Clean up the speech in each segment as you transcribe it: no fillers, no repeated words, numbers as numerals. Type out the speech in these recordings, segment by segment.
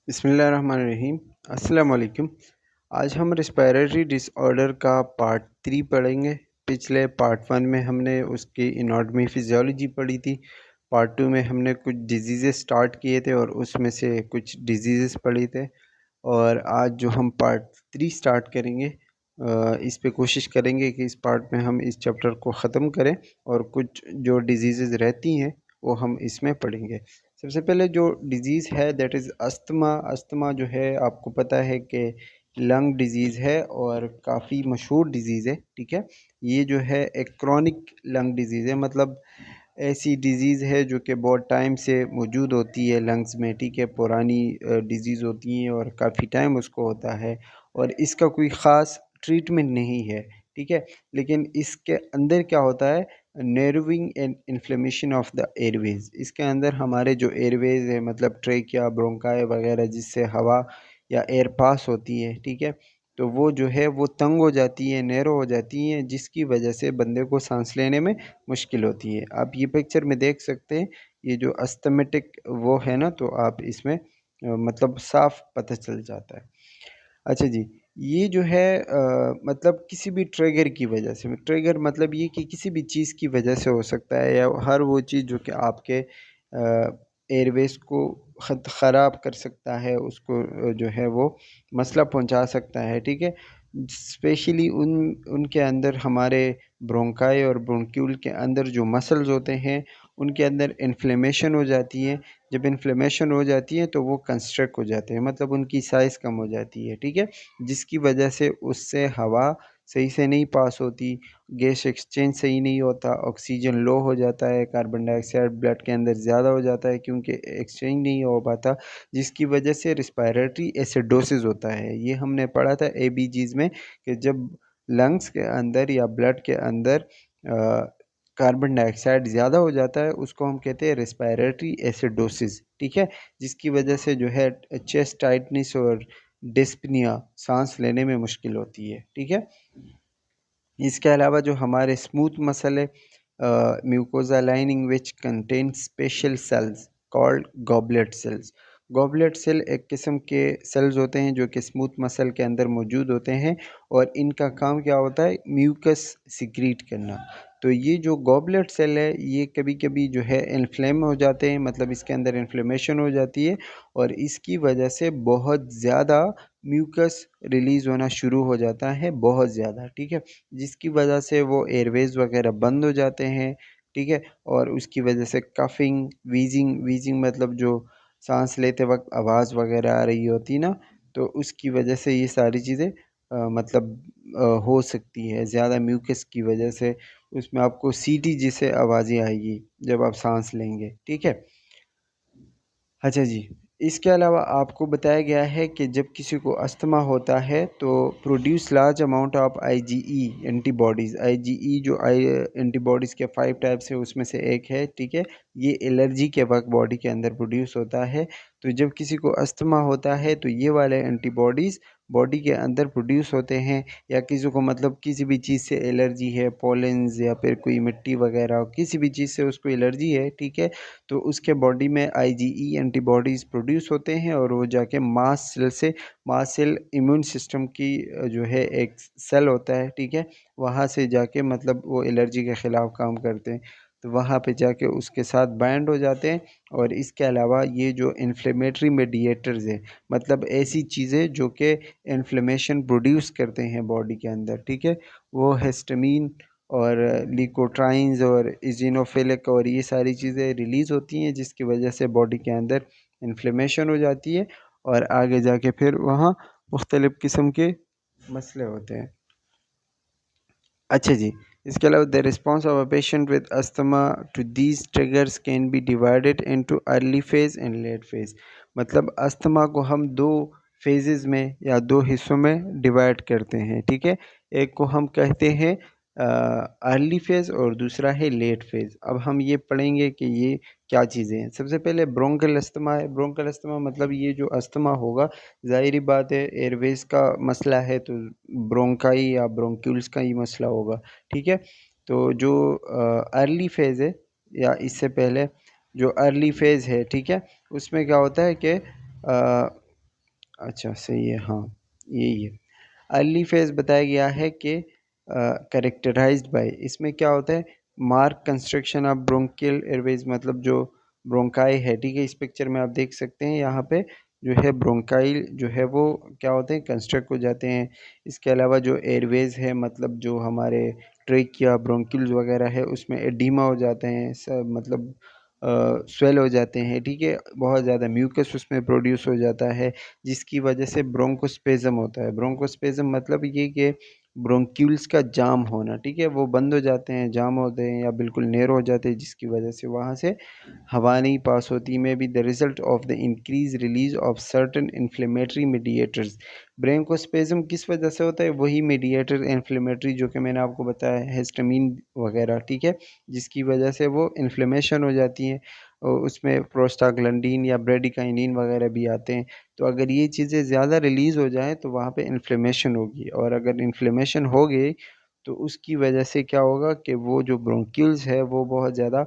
बिस्मिल्लाहिर्रहमानिर्रहीम। अस्सलाम वालेकुम। आज हम रेस्पिरेटरी डिसऑर्डर का पार्ट 3 पढ़ेंगे। पिछले पार्ट 1 में हमने उसकी एनाटॉमी फिजियोलॉजी पढ़ी थी। पार्ट 2 में हमने कुछ डिजीज़ स्टार्ट किए थे और उसमें से कुछ डिजीज़ पढ़े थे। और आज जो हम पार्ट 3 स्टार्ट करेंगे, इस पे कोशिश करेंगे कि इस पार्ट में हम इस चैप्टर को ख़त्म करें और कुछ जो डिजीज़ रहती हैं वो हम इसमें पढ़ेंगे। सबसे पहले जो डिज़ीज़ है दैट इज़ अस्थमा। अस्थमा जो है आपको पता है कि लंग डिज़ीज़ है और काफ़ी मशहूर डिज़ीज़ है, ठीक है। ये जो है एक क्रॉनिक लंग डिज़ीज़ है, मतलब ऐसी डिज़ीज़ है जो कि बहुत टाइम से मौजूद होती है लंग्स में, ठीक है। पुरानी डिज़ीज़ होती हैं और काफ़ी टाइम उसको होता है और इसका कोई ख़ास ट्रीटमेंट नहीं है, ठीक है। लेकिन इसके अंदर क्या होता है, narrowing and inflammation of the Airways. इसके अंदर हमारे जो एयरवेज़ है, मतलब ट्रेकिया, ब्रोंकाई वगैरह, जिससे हवा या एयर पास होती है, ठीक है। तो वो जो है वो तंग हो जाती है, नैरो हो जाती हैं, जिसकी वजह से बंदे को सांस लेने में मुश्किल होती है। आप ये पिक्चर में देख सकते हैं, ये जो अस्थमेटिक वो है ना, तो आप इसमें मतलब साफ पता चल जाता है। अच्छा जी, ये जो है मतलब किसी भी ट्रिगर की वजह से, ट्रिगर मतलब ये कि किसी भी चीज़ की वजह से हो सकता है, या हर वो चीज़ जो कि आपके एयरवेज़ को ख़राब कर सकता है, उसको जो है वो मसला पहुंचा सकता है, ठीक है। स्पेशली उनके अंदर हमारे ब्रोंकाई और ब्रोंक्यूल के अंदर जो मसल्स होते हैं, उनके अंदर इन्फ्लेमेशन हो जाती है। जब इन्फ्लेमेशन हो जाती है तो वो कंस्ट्रक्ट हो जाते हैं, मतलब उनकी साइज़ कम हो जाती है, ठीक है। जिसकी वजह से उससे हवा सही से नहीं पास होती, गैस एक्सचेंज सही नहीं होता, ऑक्सीजन लो हो जाता है, कार्बन डाइऑक्साइड ब्लड के अंदर ज़्यादा हो जाता है क्योंकि एक्सचेंज नहीं हो पाता, जिसकी वजह से रिस्पायरेटरी एसिडोसिस होता है। ये हमने पढ़ा था एबीजीज में कि जब लंग्स के अंदर या ब्लड के अंदर कार्बन डाइऑक्साइड ज़्यादा हो जाता है, उसको हम कहते हैं रेस्पिरेटरी एसिडोसिस, ठीक है। जिसकी वजह से जो है चेस्ट टाइटनेस और डिस्पनिया, सांस लेने में मुश्किल होती है, ठीक है। इसके अलावा जो हमारे स्मूथ मसल है, mucosa lining which contain special cells called goblet cells. Goblet cell एक किस्म के सेल्स होते हैं जो कि स्मूथ मसल के अंदर मौजूद होते हैं और इनका काम क्या होता है, म्यूकस सिक्रीट करना। तो ये जो गॉबलेट सेल है, ये कभी कभी जो है इन्फ्लेम हो जाते हैं, मतलब इसके अंदर इन्फ्लेमेशन हो जाती है और इसकी वजह से बहुत ज़्यादा म्यूकस रिलीज़ होना शुरू हो जाता है, बहुत ज़्यादा, ठीक है। जिसकी वजह से वो एयरवेज़ वगैरह बंद हो जाते हैं, ठीक है। और उसकी वजह से कफ़िंग, वीज़िंग, वीज़िंग मतलब जो सांस लेते वक्त आवाज़ वगैरह आ रही होती ना, तो उसकी वजह से ये सारी चीज़ें मतलब हो सकती है। ज़्यादा म्यूकस की वजह से उसमें आपको सीटी जैसे आवाज़ें आएगी जब आप सांस लेंगे, ठीक है। अच्छा जी, इसके अलावा आपको बताया गया है कि जब किसी को अस्थमा होता है तो produce large amount of IgE antibodies. IgE जो एंटीबॉडीज़ के 5 टाइप्स है उसमें से एक है, ठीक है। ये एलर्जी के वक्त बॉडी के अंदर प्रोड्यूस होता है। तो जब किसी को अस्थमा होता है तो ये वाले एंटीबॉडीज़ बॉडी के अंदर प्रोड्यूस होते हैं, या किसी को मतलब किसी भी चीज़ से एलर्जी है, पोलेंस या फिर कोई मिट्टी वगैरह, किसी भी चीज़ से उसको एलर्जी है, ठीक है। तो उसके बॉडी में आईजीई एंटीबॉडीज़ प्रोड्यूस होते हैं और वो जाके मास्ट सेल से, मास्ट सेल इम्यून सिस्टम की जो है एक सेल होता है, ठीक है। वहाँ से जाके मतलब वो एलर्जी के ख़िलाफ़ काम करते हैं, तो वहाँ पे जाके उसके साथ बाइंड हो जाते हैं। और इसके अलावा ये जो इन्फ्लेमेटरी मेडिएटर्स है, मतलब ऐसी चीज़ें जो कि इन्फ्लेमेशन प्रोड्यूस करते हैं बॉडी के अंदर, ठीक है, वो हिस्टामिन और लिकोट्राइन्स और इज़िनोफिलिक और ये सारी चीज़ें रिलीज़ होती हैं, जिसकी वजह से बॉडी के अंदर इन्फ्लेमेशन हो जाती है और आगे जाके फिर वहाँ मुख्तलिफ़ किस्म के मसले होते हैं। अच्छा जी, इसके अलावा the response of a patient with asthma to these triggers can be divided into early phase and late phase. मतलब अस्थमा को हम दो फेजेज़ में या दो हिस्सों में डिवाइड करते हैं, ठीक है। एक को हम कहते हैं अर्ली फेज़ और दूसरा है लेट फेज़। अब हम ये पढ़ेंगे कि ये क्या चीज़ें हैं। सबसे पहले ब्रोंकल अस्थमा है। ब्रोंकल अस्थमा मतलब ये जो अस्थमा होगा, ज़ाहिरी बात है एयरवेज़ का मसला है तो ब्रोंकाई या ब्रोंक्यूल्स का ही मसला होगा, ठीक है। तो जो अर्ली फेज़ है या इससे पहले जो अर्ली फेज़ है, ठीक है, उसमें क्या होता है कि अच्छा सही है, हाँ यही है। अर्ली फेज़ बताया गया है कि कैरेक्टराइज्ड बाय, इसमें क्या होता है, mark construction of bronchial Airways, मतलब जो ब्रोंकाई है, ठीक है, इस पिक्चर में आप देख सकते हैं यहाँ पे जो है ब्रोंकाइल जो है वो क्या होते हैं, कंस्ट्रक्ट हो जाते हैं। इसके अलावा जो एयरवेज है, मतलब जो हमारे ट्रेकिया ब्रोंकिल्स वगैरह है उसमें एडिमा हो जाते हैं, सब मतलब स्वेल हो जाते हैं, ठीक है, बहुत ज़्यादा म्यूकस उसमें प्रोड्यूस हो जाता है, जिसकी वजह से ब्रोंकोस्पेज़म होता है। ब्रोंकोस्पेज़म मतलब ये कि ब्रोंक्यूल्स का जाम होना, ठीक है, वो बंद हो जाते हैं, जाम होते हैं या बिल्कुल नैरो हो जाते हैं, जिसकी वजह से वहाँ से हवा नहीं पास होती। Maybe the result of the increase release of certain inflammatory mediators. Bronchospasm किस वजह से होता है, वही मीडिएटर इन्फ्लेमेटरी जो कि मैंने आपको बताया, हिस्टामिन वगैरह, ठीक है, जिसकी वजह से वो इन्फ्लेमेशन हो जाती है। और उसमें प्रोस्टाग्लैंडिन या ब्रेडिकाइनिन वगैरह भी आते हैं। तो अगर ये चीज़ें ज़्यादा रिलीज़ हो जाएँ तो वहाँ पे इन्फ्लेमेशन होगी, और अगर इन्फ्लेमेशन हो गई तो उसकी वजह से क्या होगा कि वो जो ब्रोंक्यूल्स है वो बहुत ज़्यादा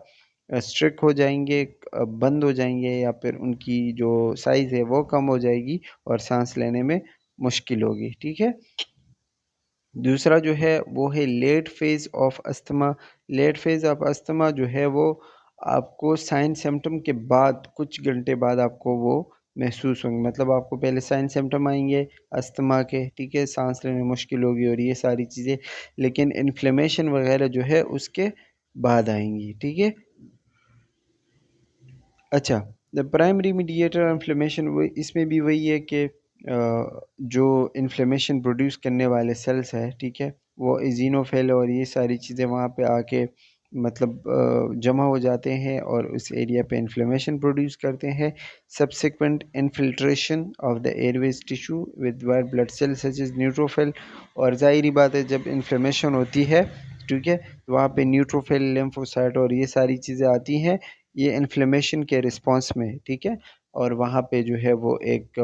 स्ट्रिक्ट हो जाएंगे, बंद हो जाएंगे, या फिर उनकी जो साइज़ है वो कम हो जाएगी और सांस लेने में मुश्किल होगी, ठीक है। दूसरा जो है वो है late phase of asthma. Late phase of asthma जो है वो आपको साइन सिम्टम के बाद कुछ घंटे बाद आपको वो महसूस होंगे, मतलब आपको पहले साइन सिम्टम आएंगे अस्थमा के, ठीक है, सांस लेने में मुश्किल होगी और ये सारी चीज़ें, लेकिन इन्फ्लेमेशन वगैरह जो है उसके बाद आएंगी, ठीक है। अच्छा, द प्राइमरी मीडिएटर इन्फ्लेमेशन, वो इसमें भी वही है कि जो इन्फ्लेमेशन प्रोड्यूस करने वाले सेल्स है, ठीक है, वो इज़िनोफ़िल और ये सारी चीज़ें वहाँ पे आके मतलब जमा हो जाते हैं और उस एरिया पे इन्फ्लेमेशन प्रोड्यूस करते हैं। Subsequent infiltration of the airways tissue with white blood cell such is neutrophil, और ज़ाहिरी बात है जब इन्फ्लेमेशन होती है, ठीक है, तो वहाँ पे न्यूट्रोफिल, लिम्फोसाइट और ये सारी चीज़ें आती हैं, ये इन्फ्लेमेशन के रिस्पॉन्स में, ठीक है, और वहाँ पे जो है वो एक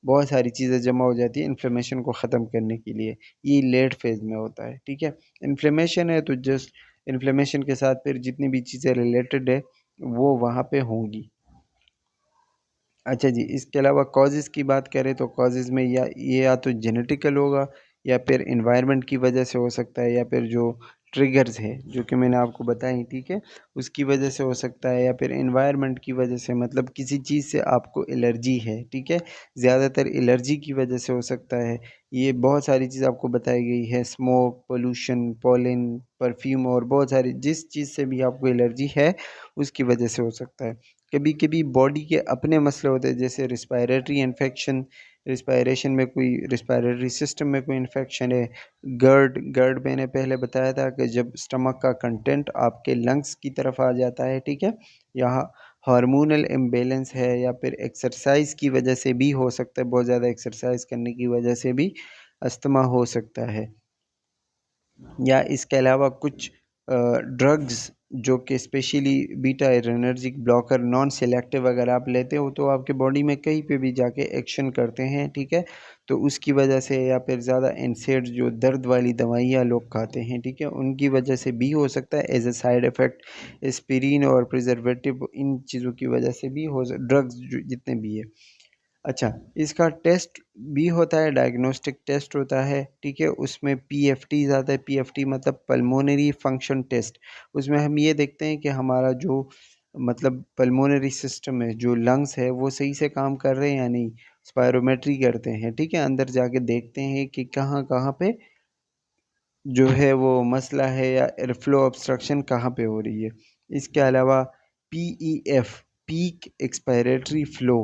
बहुत सारी चीज़ें जमा हो जाती है इन्फ्लेमेशन को ख़त्म करने के लिए। ये लेट फेज़ में होता है, ठीक है। इन्फ्लेमेशन है तो जस्ट इन्फ्लेमेशन के साथ फिर जितनी भी चीज़ें रिलेटेड है वो वहाँ पे होंगी। अच्छा जी, इसके अलावा कॉजेज़ की बात करें तो कॉजेज़ में या तो जेनेटिकल होगा, या फिर एनवायरनमेंट की वजह से हो सकता है, या फिर जो ट्रिगर्स हैं जो कि मैंने आपको बताई, ठीक है, उसकी वजह से हो सकता है, या फिर एनवायरनमेंट की वजह से, मतलब किसी चीज़ से आपको एलर्जी है, ठीक है, ज़्यादातर एलर्जी की वजह से हो सकता है। ये बहुत सारी चीज़ आपको बताई गई है, स्मोक, पोल्यूशन, पॉलन, परफ्यूम और बहुत सारी, जिस चीज़ से भी आपको एलर्जी है उसकी वजह से हो सकता है। कभी कभी बॉडी के अपने मसले होते हैं, जैसे रिस्पायरेटरी इन्फेक्शन, रिस्पायरेशन में कोई रिस्पायरेटरी सिस्टम में कोई इन्फेक्शन है। गर्ड गर्ड मैंने पहले बताया था कि जब स्टमक का कंटेंट आपके लंग्स की तरफ आ जाता है, ठीक है, यहाँ हार्मोनल इम्बेलेंस है, या फिर एक्सरसाइज की वजह से भी हो सकता है, बहुत ज़्यादा एक्सरसाइज करने की वजह से भी अस्थमा हो सकता है। या इसके अलावा कुछ ड्रग्स जो कि specially beta adrenergic blocker non selective अगर आप लेते हो तो आपके बॉडी में कहीं पे भी जाके एक्शन करते हैं, ठीक है, तो उसकी वजह से, या फिर ज़्यादा एनसेड जो दर्द वाली दवाइयाँ लोग खाते हैं, ठीक है, उनकी वजह से भी हो सकता है as a side effect. Aspirin और प्रिजर्वेटिव, इन चीज़ों की वजह से भी हो, ड्रग्स जितने भी है। अच्छा, इसका टेस्ट भी होता है, डायग्नोस्टिक टेस्ट होता है, ठीक है, उसमें पीएफटी आता है। पीएफटी मतलब पल्मोनरी फंक्शन टेस्ट। उसमें हम ये देखते हैं कि हमारा जो मतलब पल्मोनरी सिस्टम है, जो लंग्स है, वो सही से काम कर रहे हैं या नहीं। स्पायरोमेट्री करते हैं, ठीक है, अंदर जाके देखते हैं कि कहाँ-कहाँ पे जो है वो मसला है, या एयरफ्लो ऑब्स्ट्रक्शन कहाँ पे हो रही है। इसके अलावा पीईएफ, पीक एक्सपायरेटरी फ्लो,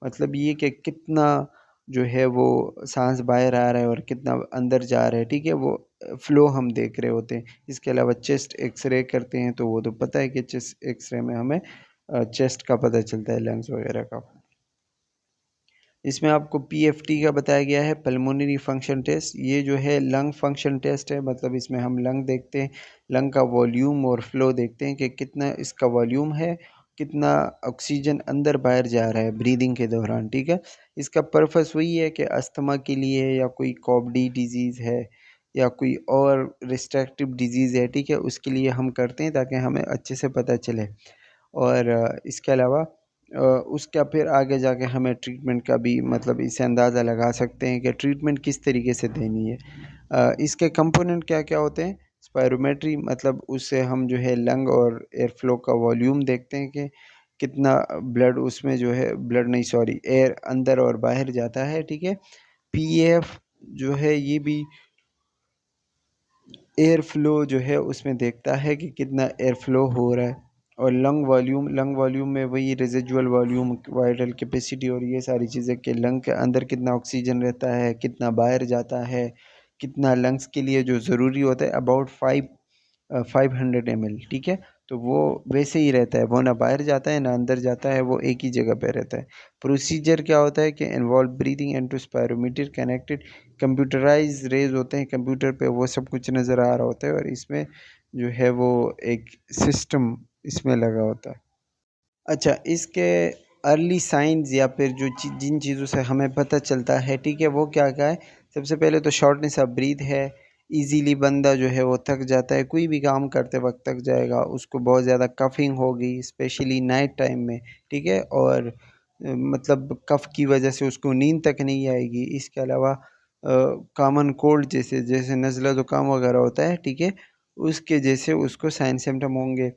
मतलब ये कि कितना जो है वो सांस बाहर आ रहा है और कितना अंदर जा रहा है, ठीक है, वो फ्लो हम देख रहे होते हैं। इसके अलावा चेस्ट एक्सरे करते हैं तो वो तो पता है कि चेस्ट एक्सरे में हमें चेस्ट का पता चलता है, लंग्स वगैरह का। इसमें आपको पीएफटी का बताया गया है, पल्मोनरी फंक्शन टेस्ट। ये जो है लंग फंक्शन टेस्ट है, मतलब इसमें हम लंग देखते हैं, लंग का वॉल्यूम और फ्लो देखते हैं कि कितना इसका वॉल्यूम है, कितना ऑक्सीजन अंदर बाहर जा रहा है ब्रीदिंग के दौरान, ठीक है। इसका पर्पस वही है कि अस्थमा के लिए, या कोई कॉबडी डिजीज़ है, या कोई और रिस्ट्रक्टिव डिजीज़ है, ठीक है, उसके लिए हम करते हैं ताकि हमें अच्छे से पता चले। और इसके अलावा उसका फिर आगे जाके हमें ट्रीटमेंट का भी मतलब इससे अंदाज़ा लगा सकते हैं कि ट्रीटमेंट किस तरीके से देनी है। इसके कंपोनेंट क्या-क्या होते हैं? स्पायरोमेट्री मतलब उससे हम जो है लंग और एयर फ्लो का वॉल्यूम देखते हैं कि कितना ब्लड उसमें जो है ब्लड नहीं सॉरी एयर अंदर और बाहर जाता है, ठीक है? पीएफ जो है ये भी एयर फ्लो जो है उसमें देखता है कि कितना एयर फ्लो हो रहा है। और लंग वॉल्यूम में वही रेजिडुअल वॉल्यूम, वाइटल कैपेसिटी और ये सारी चीज़ें कि लंग के अंदर कितना ऑक्सीजन रहता है, कितना बाहर जाता है, कितना लंग्स के लिए जो ज़रूरी होता है अबाउट 500 ml, ठीक है? तो वो वैसे ही रहता है, वो ना बाहर जाता है ना अंदर जाता है, वो एक ही जगह पे रहता है। प्रोसीजर क्या होता है कि involve breathing into spirometer connected computerize rays होते हैं, कंप्यूटर पे वो सब कुछ नज़र आ रहा होता है और इसमें जो है वो एक सिस्टम इसमें लगा होता है। अच्छा, इसके अर्ली साइन्स या फिर जो जिन चीज़ों से हमें पता चलता है, ठीक है, वो क्या-क्या है? सबसे पहले तो शॉर्टनेस ऑफ ब्रीथ है, ईज़िली बंदा जो है वो थक जाता है, कोई भी काम करते वक़्त थक जाएगा, उसको बहुत ज़्यादा कफ़िंग होगी स्पेशली नाइट टाइम में, ठीक है? और मतलब कफ़ की वजह से उसको नींद तक नहीं आएगी। इसके अलावा कॉमन कोल्ड जैसे जैसे नज़ला ज़ुकाम वगैरह होता है, ठीक है? उसके जैसे उसको साइन सिम्पटम होंगे।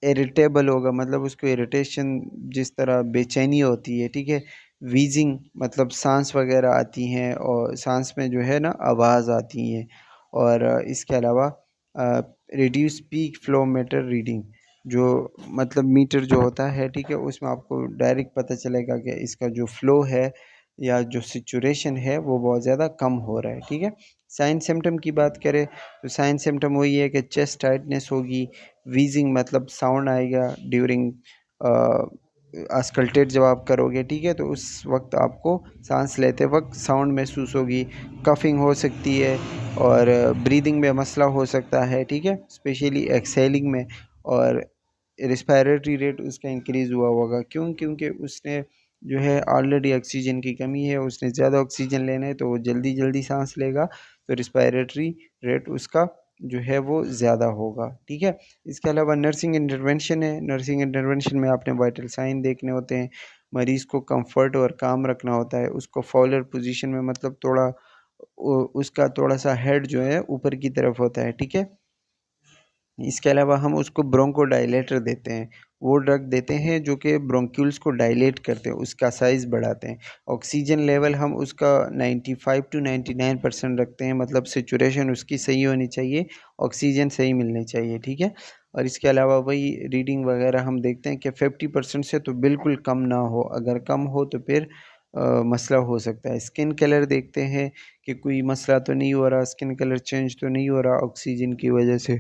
इरिटेबल होगा मतलब उसको इरिटेशन जिस तरह बेचैनी होती है, ठीक है? व्हीज़िंग मतलब साँस वग़ैरह आती हैं और साँस में जो है ना आवाज़ आती हैं और इसके अलावा reduce peak flow meter reading जो मतलब मीटर जो होता है, ठीक है? उसमें आपको डायरेक्ट पता चलेगा कि इसका जो फ्लो है या जो सैचुरेशन है वो बहुत ज़्यादा कम हो रहा है, ठीक है? साइन सिम्पटम की बात करें तो साइन सिम्पटम वही है कि चेस्ट टाइटनेस होगी, व्हीज़िंग मतलब साउंड आएगा ड्यूरिंग आस्कल्टेट जब आप करोगे, ठीक है? तो उस वक़्त आपको साँस लेते वक़्त साउंड महसूस होगी, कफ़िंग हो सकती है और ब्रीदिंग में मसला हो सकता है, ठीक है? स्पेशली एक्सहेलिंग में और रेस्पिरेटरी रेट उसका इंक्रीज़ हुआ होगा। क्यों? क्योंकि उसने जो है ऑलरेडी ऑक्सीजन की कमी है, उसने ज़्यादा ऑक्सीजन लेना है तो वो जल्दी-जल्दी साँस लेगा, तो रेस्पिरेटरी रेट उसका जो है वो ज़्यादा होगा, ठीक है? इसके अलावा नर्सिंग इंटरवेंशन है, नर्सिंग इंटरवेंशन में आपने वाइटल साइन देखने होते हैं, मरीज़ को कम्फ़र्ट और काम रखना होता है, उसको फॉलर पोज़ीशन में मतलब थोड़ा उसका थोड़ा-सा हेड जो है ऊपर की तरफ होता है, ठीक है? इसके अलावा हम उसको ब्रोंकोडायलेटर देते हैं। वो ड्रग देते हैं जो कि ब्रोंक्यूल्स को डायलेट करते हैं, उसका साइज़ बढ़ाते हैं। ऑक्सीजन लेवल हम उसका 95 टू 99% रखते हैं मतलब सैचुरेशन उसकी सही होनी चाहिए, ऑक्सीजन सही मिलनी चाहिए, ठीक है? और इसके अलावा वही रीडिंग वग़ैरह हम देखते हैं कि 50% से तो बिल्कुल कम ना हो, अगर कम हो तो फिर मसला हो सकता है। स्किन कलर देखते हैं कि कोई मसला तो नहीं हो रहा, स्किन कलर चेंज तो नहीं हो रहा ऑक्सीजन की वजह से।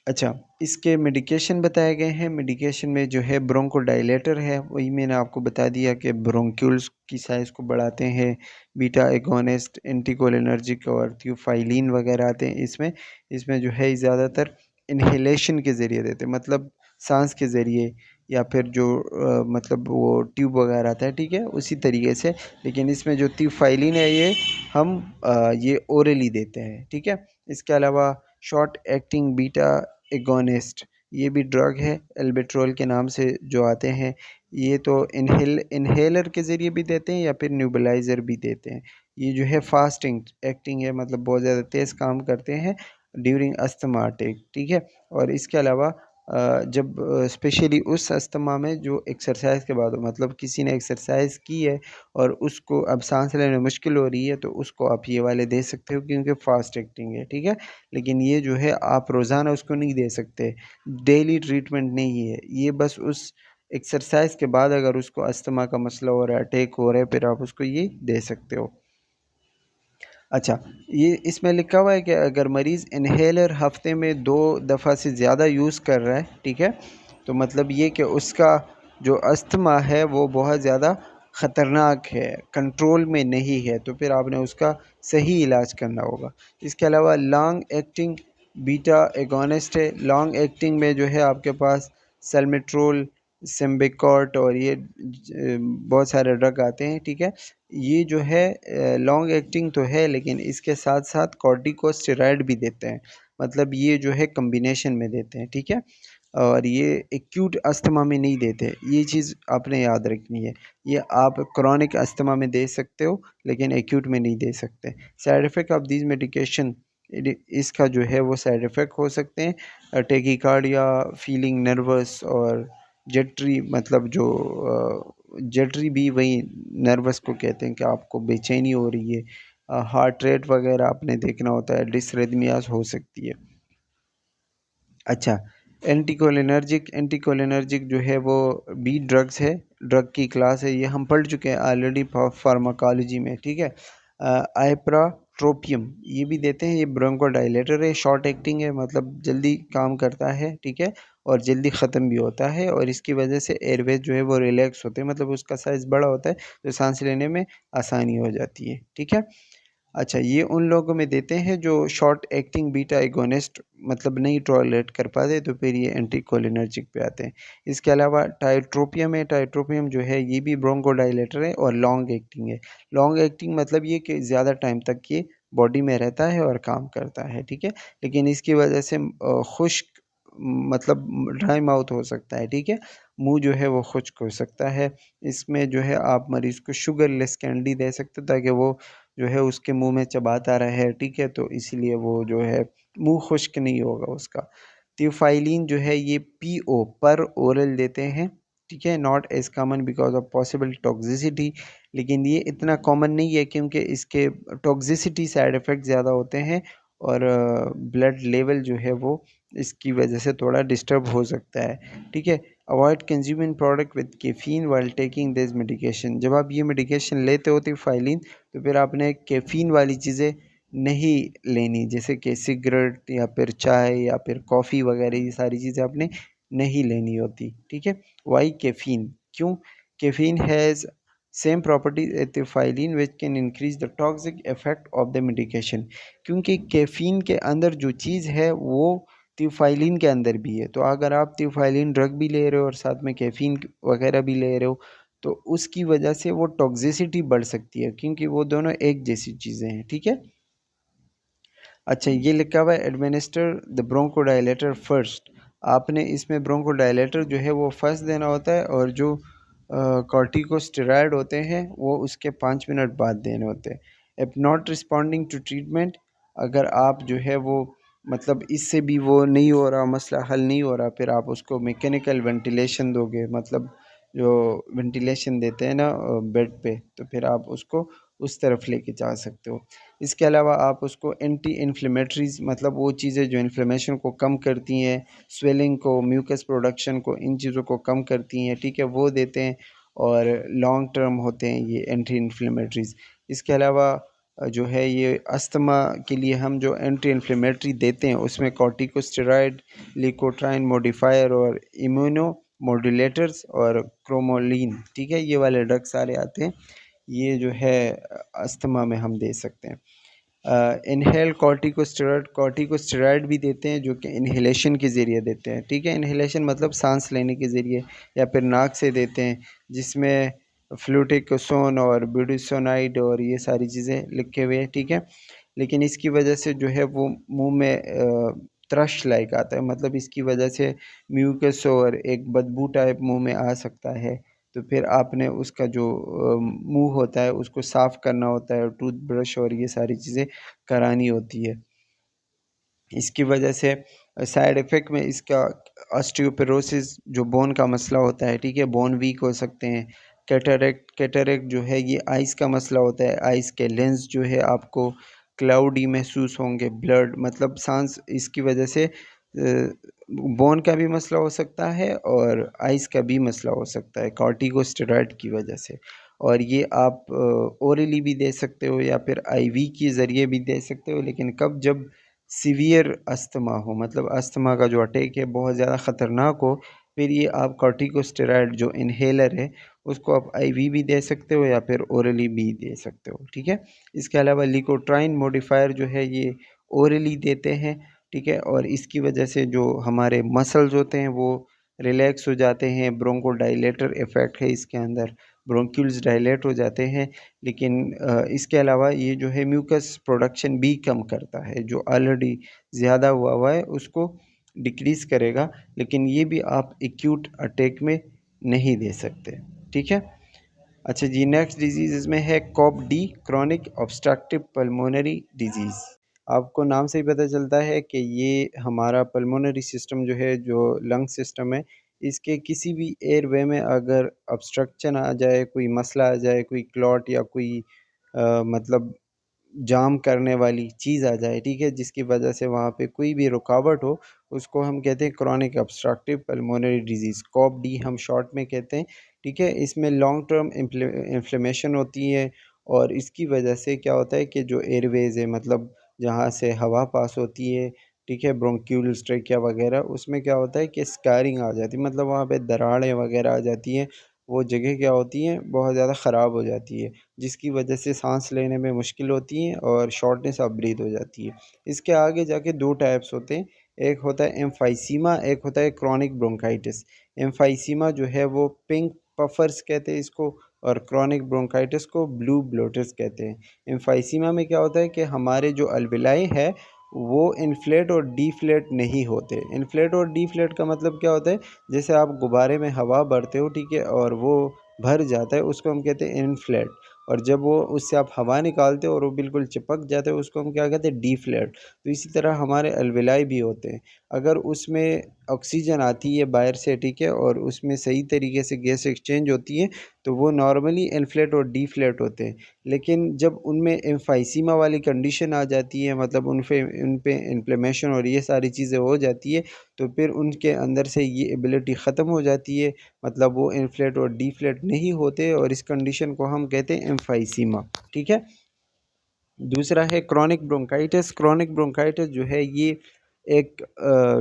अच्छा, इसके मेडिकेशन बताए गए हैं, मेडिकेशन में जो है ब्रोंकोडायलेटर है, वही मैंने आपको बता दिया कि ब्रोंक्यूल्स की साइज़ को बढ़ाते हैं, बीटा एगोनिस्ट, एंटीकोलिनर्जिक और थियोफाइलिन वगैरह आते हैं इसमें। इसमें जो है ज़्यादातर इन्हेलेशन के ज़रिए देते हैं, मतलब साँस के ज़रिए या फिर जो मतलब वो ट्यूब वगैरह आता है, ठीक है? उसी तरीके से, लेकिन इसमें जो थियोफाइलिन है ये हम ये ओरली देते हैं, ठीक है? इसके अलावा शॉर्ट एक्टिंग बीटा एगोनिस्ट ये भी ड्रग है एल्बेट्रॉल के नाम से जो आते हैं ये तो इन्हेलर के ज़रिए भी देते हैं या फिर न्यूबलाइज़र भी देते हैं। ये जो है फास्ट एक्टिंग है मतलब बहुत ज़्यादा तेज़ काम करते हैं ड्यूरिंग अस्थमा अटैक, ठीक है? और इसके अलावा जब स्पेशली उस अस्थमा में जो एक्सरसाइज़ के बाद हो मतलब किसी ने एक्सरसाइज़ की है और उसको अब साँस लेने में मुश्किल हो रही है तो उसको आप ये वाले दे सकते हो क्योंकि फ़ास्ट एक्टिंग है, ठीक है? लेकिन ये जो है आप रोज़ाना उसको नहीं दे सकते, डेली ट्रीटमेंट नहीं है, ये बस उस एक्सरसाइज़ के बाद अगर उसको अस्थमा का मसला हो रहा है, अटैक हो रहा है, फिर आप उसको ये दे सकते हो। अच्छा, ये इसमें लिखा हुआ है कि अगर मरीज़ इन्हेलर हफ़्ते में 2 दफ़ा से ज़्यादा यूज़ कर रहा है, ठीक है? तो मतलब ये कि उसका जो अस्थमा है वो बहुत ज़्यादा ख़तरनाक है, कंट्रोल में नहीं है, तो फिर आपने उसका सही इलाज करना होगा। इसके अलावा लॉन्ग एक्टिंग बीटा एगोनिस्ट है, लॉन्ग एक्टिंग में जो है आपके पास सल्मेट्रोल, सिम्बेकॉर्ट और ये बहुत सारे ड्रग आते हैं, ठीक है? ये जो है लॉन्ग एक्टिंग तो है लेकिन इसके साथ-साथ कॉर्टिकोस्टेरॉइड भी देते हैं। मतलब ये जो है कॉम्बिनेशन में देते हैं, ठीक है? और ये एक्यूट अस्थमा में नहीं देते, ये चीज़ आपने याद रखनी है। ये आप क्रॉनिक अस्थमा में दे सकते हो लेकिन एक्यूट में नहीं दे सकते। Side effect of these medication, इसका जो है वो साइड इफ़ेक्ट हो सकते हैं टेकिकार्डिया, फीलिंग नर्वस और जटरी, मतलब जो जटरी भी वही नर्वस को कहते हैं कि आपको बेचैनी हो रही है, हार्ट रेट वगैरह आपने देखना होता है, डिसरिथमियास हो सकती है। अच्छा, एंटीकोलिनर्जिक जो है वो बी ड्रग्स है, ड्रग की क्लास है, ये हम पढ़ चुके हैं ऑलरेडी फार्माकोलॉजी में, ठीक है। आइप्राट्रोपियम ये भी देते हैं, ये ब्रोंकोडायलेटर है, शॉर्ट एक्टिंग है, मतलब जल्दी काम करता है, ठीक है, और जल्दी ख़त्म भी होता है, और इसकी वजह से एयरवेज जो है वो रिलैक्स होते हैं, मतलब उसका साइज़ बड़ा होता है तो सांस लेने में आसानी हो जाती है, ठीक है। अच्छा, ये उन लोगों में देते हैं जो शॉर्ट एक्टिंग बीटा एगोनिस्ट मतलब नहीं टॉलरेट कर पाते, तो फिर ये एंटीकोलिनर्जिक पे आते हैं। इसके अलावा टाइट्रोपियम है, टाइट्रोपियम जो है ये भी ब्रोंकोडायलेटर है और लॉन्ग एक्टिंग है। लॉन्ग एक्टिंग मतलब ये कि ज़्यादा टाइम तक ये बॉडी में रहता है और काम करता है, ठीक है। लेकिन इसकी वजह से खुश्क, मतलब ड्राई माउथ हो सकता है, ठीक है। मुँह जो है वो खुश्क हो सकता है। इसमें जो है आप मरीज़ को शुगरलेस कैंडी दे सकते हो ताकि वो जो है उसके मुँह में चबाता रहे, ठीक है, तो इसीलिए वो जो है मुँह खुश्क नहीं होगा उसका। थियोफाइलिन जो है ये पीओ पर ओरल देते हैं, ठीक है, not as common because of possible toxicity, लेकिन ये इतना कॉमन नहीं है क्योंकि इसके टॉक्सिसिटी साइड इफ़ेक्ट ज़्यादा होते हैं और ब्लड लेवल जो है वो इसकी वजह से थोड़ा डिस्टर्ब हो सकता है, ठीक है। Avoid consuming product with caffeine while taking this medication, जब आप ये मेडिकेशन लेते हो थियोफाइलिन तो फिर आपने कैफ़ीन वाली चीज़ें नहीं लेनी, जैसे कि सिगरेट या फिर चाय या फिर कॉफ़ी वगैरह, ये सारी चीज़ें आपने नहीं लेनी होती, ठीक है। वाई कैफ़ीन, क्यों? Caffeine has same properties as theophylline which can increase the toxic effect of the medication, क्योंकि कैफ़ीन के अंदर जो चीज़ है वो थियोफाइलिन के अंदर भी है। तो अगर आप थियोफाइलिन ड्रग भी ले रहे हो और साथ में कैफ़ीन वगैरह भी ले रहे हो तो उसकी वजह से वो टॉक्सिसिटी बढ़ सकती है, क्योंकि वो दोनों एक जैसी चीज़ें हैं, ठीक है। अच्छा, ये लिखा हुआ है एडमिनिस्टर द ब्रोंकोडायलेटर फर्स्ट, आपने इसमें ब्रोंकोडायलेटर जो है वो फर्स्ट देना होता है और जो कॉर्टिकोस्टेरॉइड होते हैं वो उसके 5 मिनट बाद देने होते हैं। If not responding to treatment, अगर आप जो है वो मतलब इससे भी वो नहीं हो रहा, मसला हल नहीं हो रहा, फिर आप उसको मैकेनिकल वेंटिलेशन दोगे, मतलब जो वेंटिलेशन देते हैं ना बेड पे, तो फिर आप उसको उस तरफ लेके जा सकते हो। इसके अलावा आप उसको एंटी इन्फ्लेमेटरीज़, मतलब वो चीज़ें जो इन्फ्लेमेशन को कम करती हैं, स्वेलिंग को, म्यूकस प्रोडक्शन को, इन चीज़ों को कम करती हैं, ठीक है, वो देते हैं और लॉन्ग टर्म होते हैं ये एंटी इन्फ्लेमेटरीज़। इसके अलावा जो है ये अस्थमा के लिए हम जो एंटी इन्फ्लेमेटरी देते हैं उसमें कॉर्टिकोस्टेरॉइड, लिकोट्राइन मॉडिफायर और इम्यूनो मॉड्यूलेटर्स और क्रोमोलिन, ठीक है, ये वाले ड्रग सारे आते हैं, ये जो है अस्थमा में हम दे सकते हैं। इनहेल कॉर्टिकोस्टेरॉइड भी देते हैं जो कि इन्हेलेशन के ज़रिए देते हैं, ठीक है। इन्हेलेशन मतलब सांस लेने के ज़रिए या फिर नाक से देते हैं, जिसमें फ्लूटिकोसोन और ब्यूटिसोनाइड और ये सारी चीज़ें लिखे हुए हैं, ठीक है। लेकिन इसकी वजह से जो है वो मुंह में त्रश लाइक आता है, मतलब इसकी वजह से म्यूकस और एक बदबू टाइप मुंह में आ सकता है, तो फिर आपने उसका जो मुंह होता है उसको साफ़ करना होता है, टूथब्रश और ये सारी चीज़ें करानी होती है। इसकी वजह से साइड इफ़ेक्ट में इसका ऑस्टियोपोरोसिस जो बोन का मसला होता है, ठीक है, बोन वीक हो सकते हैं। कैटरेक्ट जो है ये आइज़ का मसला होता है, आइज़ के लेंस जो है आपको क्लाउडी महसूस होंगे, ब्लड मतलब सांस, इसकी वजह से बोन का भी मसला हो सकता है और आइज़ का भी मसला हो सकता है कॉर्टिकोस्टेरॉइड की वजह से। और ये आप ओरली भी दे सकते हो या फिर आईवी के ज़रिए भी दे सकते हो, लेकिन कब, जब सीवियर अस्थमा हो, मतलब अस्थमा का जो अटैक है बहुत ज़्यादा ख़तरनाक हो, फिर ये आप कॉर्टिकोस्टेरॉइड जो इन्हेलर है उसको आप आईवी भी दे सकते हो या फिर ओरली भी दे सकते हो, ठीक है। इसके अलावा लिकोट्राइन मॉडिफायर जो है ये ओरली देते हैं, ठीक है, और इसकी वजह से जो हमारे मसल्स होते हैं वो रिलैक्स हो जाते हैं, ब्रोंकोडाइलेटर इफ़ेक्ट है इसके अंदर, ब्रोंक्यूल्स डायलेट हो जाते हैं। लेकिन इसके अलावा ये जो है म्यूकस प्रोडक्शन भी कम करता है, जो ऑलरेडी ज़्यादा हुआ है उसको डिक्रीज़ करेगा, लेकिन ये भी आप एक्यूट अटैक में नहीं दे सकते। ठीक है। अच्छा जी, नेक्स्ट डिजीज़ इसमें है COPD, chronic obstructive pulmonary disease. आपको नाम से ही पता चलता है कि ये हमारा पल्मोनरी सिस्टम जो है, जो लंग सिस्टम है, इसके किसी भी एयरवे में अगर ऑब्स्ट्रक्शन आ जाए, कोई मसला आ जाए, कोई क्लॉट या कोई मतलब जाम करने वाली चीज़ आ जाए, ठीक है, जिसकी वजह से वहाँ पे कोई भी रुकावट हो, उसको हम कहते हैं chronic obstructive pulmonary disease, COPD हम शॉर्ट में कहते हैं। ठीक है, इसमें लॉन्ग टर्म इन्फ्लेमेशन होती है और इसकी वजह से क्या होता है कि जो एयरवेज़ है, मतलब जहाँ से हवा पास होती है, ठीक है, ब्रोंक्यूल्स, ट्रेकिया वगैरह, उसमें क्या होता है कि स्कारिंग आ जाती है, मतलब वहाँ पे दरारें वगैरह आ जाती हैं। वो जगह क्या होती हैं, बहुत ज़्यादा ख़राब हो जाती है, जिसकी वजह से सांस लेने में मुश्किल होती है और शॉर्टनेस ऑफ ब्रीथ हो जाती है। इसके आगे जाके दो टाइप्स होते हैं, एक होता है एम्फाइसीमा, एक होता है क्रॉनिक ब्रोंकाइटिस। एम्फाइसीमा जो है वो पिंक पफर्स कहते हैं इसको, और क्रॉनिक ब्रोंकाइटिस को ब्लू ब्लोटर्स कहते हैं। एम्फाइसीमा में क्या होता है कि हमारे जो अल्विलाई है वो इन्फ्लेट और डीफ्लेट नहीं होते। इन्फ्लेट और डीफ्लेट का मतलब क्या होता है, जैसे आप गुब्बारे में हवा भरते हो, ठीक है, और वो भर जाता है, उसको हम कहते हैं इन्फ्लेट। और जब वो उससे आप हवा निकालते हो और वो बिल्कुल चिपक जाता है, उसको हम क्या कहते हैं, डीफ्लेट। तो इसी तरह हमारे अल्विलाई भी होते हैं, अगर उसमें ऑक्सीजन आती है बाहर से, ठीक है, और उसमें सही तरीके से गैस एक्सचेंज होती है, तो वो नॉर्मली इन्फ्लेट और डीफ्लेट होते हैं। लेकिन जब उनमें एम्फाइसीमा वाली कंडीशन आ जाती है, मतलब उन पे इन्फ्लेमेशन और ये सारी चीज़ें हो जाती है, तो फिर उनके अंदर से ये एबिलिटी ख़त्म हो जाती है, मतलब वो इन्फ्लेट और डीफ्लेट नहीं होते, और इस कंडीशन को हम कहते हैं एम्फाइसीमा। ठीक है। दूसरा है क्रॉनिक ब्रोंकाइटिस। क्रॉनिक ब्रोंकाइटिस जो है ये एक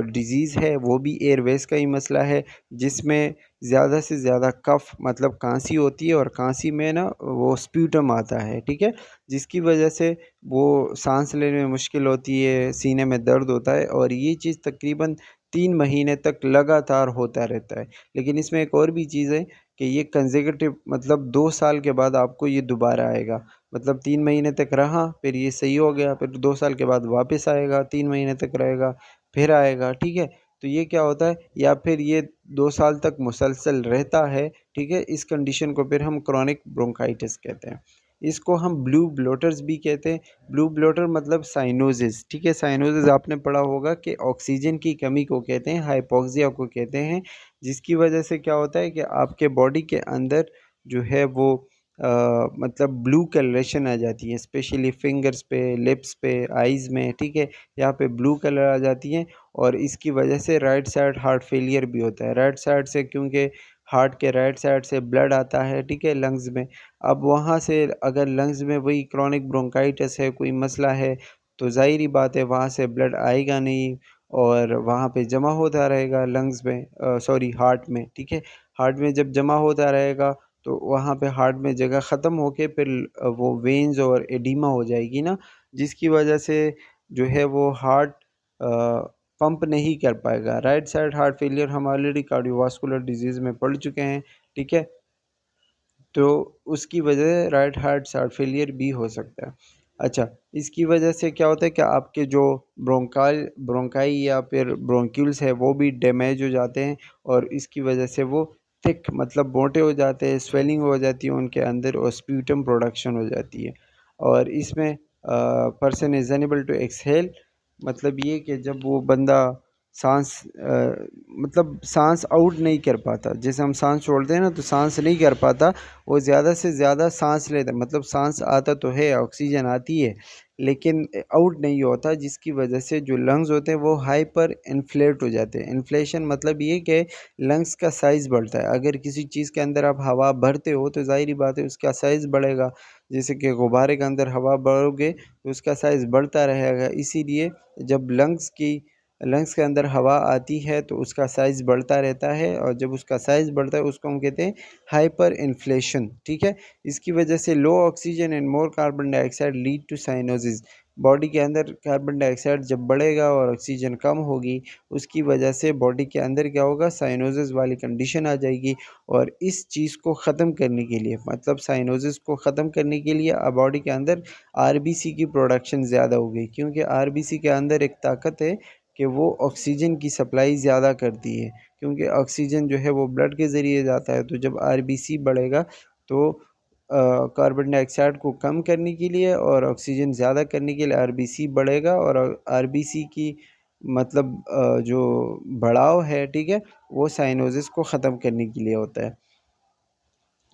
डिज़ीज़ है, वो भी एयरवेज़ का ही मसला है, जिसमें ज़्यादा से ज़्यादा कफ़, मतलब खांसी होती है, और खांसी में ना वो स्प्यूटम आता है, ठीक है, जिसकी वजह से वो सांस लेने में मुश्किल होती है, सीने में दर्द होता है, और ये चीज़ तकरीबन 3 महीने तक लगातार होता रहता है। लेकिन इसमें एक और भी चीज़ है कि ये कंसेक्यूटिव, मतलब 2 साल के बाद आपको ये दोबारा आएगा, मतलब 3 महीने तक रहा, फिर ये सही हो गया, फिर 2 साल के बाद वापस आएगा, 3 महीने तक रहेगा, फिर आएगा, ठीक है। तो ये क्या होता है, या फिर ये 2 साल तक मुसलसल रहता है, ठीक है, इस कंडीशन को फिर हम क्रॉनिक ब्रोंकाइटिस कहते हैं। इसको हम ब्लू ब्लोटर्स भी कहते हैं। ब्लू ब्लोटर मतलब साइनोसिस, ठीक है, साइनोसिस आपने पढ़ा होगा कि ऑक्सीजन की कमी को कहते हैं, हाइपोक्सिया को कहते हैं, जिसकी वजह से क्या होता है कि आपके बॉडी के अंदर जो है वो मतलब ब्लू कलरेशन आ जाती है, स्पेशली फिंगर्स पे, लिप्स पे, आइज़ में, ठीक है, यहाँ पे ब्लू कलर आ जाती हैं, और इसकी वजह से राइट साइड हार्ट फेलियर भी होता है। राइट साइड से, क्योंकि हार्ट के राइट साइड से ब्लड आता है, ठीक है, लंग्स में। अब वहाँ से अगर लंग्स में वही क्रॉनिक ब्रोंकाइटिस है, कोई मसला है, तो ज़ाहिर-सी बात है वहाँ से ब्लड आएगा नहीं, और वहाँ पे जमा होता रहेगा लंग्स में, सॉरी हार्ट में, ठीक है। हार्ट में जब जमा होता रहेगा, तो वहाँ पे हार्ट में जगह ख़त्म होके फिर वो वेन्स और एडिमा हो जाएगी ना, जिसकी वजह से जो है वो हार्ट पंप नहीं कर पाएगा। राइट साइड हार्ट फेलियर हम ऑलरेडी कार्डियोवास्कुलर डिजीज़ में पढ़ चुके हैं, ठीक है? तो उसकी वजह से राइट हार्ट फेलियर भी हो सकता है। अच्छा, इसकी वजह से क्या होता है कि आपके जो ब्रोंकाई या फिर ब्रोंक्यूल्स है वो भी डैमेज हो जाते हैं, और इसकी वजह से वो थिक, मतलब मोटे हो जाते हैं, स्वेलिंग हो जाती है उनके अंदर, और स्प्यूटम प्रोडक्शन हो जाती है। और इसमें person is unable to exhale, मतलब ये कि जब वो बंदा साँस मतलब साँस आउट नहीं कर पाता, जैसे हम साँस छोड़ते हैं ना, तो साँस नहीं कर पाता, वो ज़्यादा से ज़्यादा साँस लेता है, मतलब साँस आता तो है, ऑक्सीजन आती है, लेकिन आउट नहीं होता, जिसकी वजह से जो लंग्स होते हैं वो हाइपर इन्फ्लेट हो जाते हैं। इन्फ्लेशन मतलब ये कि लंग्स का साइज़ बढ़ता है। अगर किसी चीज़ के अंदर आप हवा भरते हो, तो ज़ाहिर-सी बात है उसका साइज़ बढ़ेगा। जैसे कि गुब्बारे के अंदर हवा भरोगे, तो उसका साइज़ बढ़ता रहेगा। इसीलिए जब लंग्स के अंदर हवा आती है, तो उसका साइज़ बढ़ता रहता है, और जब उसका साइज़ बढ़ता है, उसको हम कहते हैं हाइपर इन्फ्लेशन, ठीक है? इसकी वजह से low oxygen and more carbon dioxide lead to cyanosis. Body के अंदर कार्बन डाइऑक्साइड जब बढ़ेगा और ऑक्सीजन कम होगी, उसकी वजह से बॉडी के अंदर क्या होगा, साइनोसिस वाली कंडीशन आ जाएगी। और इस चीज़ को ख़त्म करने के लिए, मतलब साइनोसिस को ख़त्म करने के लिए बॉडी के अंदर आरबीसी की प्रोडक्शन ज़्यादा हो गई, क्योंकि आरबीसी के अंदर एक ताकत है कि वो ऑक्सीजन की सप्लाई ज़्यादा करती है, क्योंकि ऑक्सीजन जो है वो ब्लड के ज़रिए जाता है। तो जब आरबीसी बढ़ेगा तो कार्बन डाइऑक्साइड को कम करने के लिए और ऑक्सीजन ज़्यादा करने के लिए आरबीसी बढ़ेगा, और आरबीसी की मतलब जो बढ़ाव है, ठीक है, वो साइनोसिस को ख़त्म करने के लिए होता है।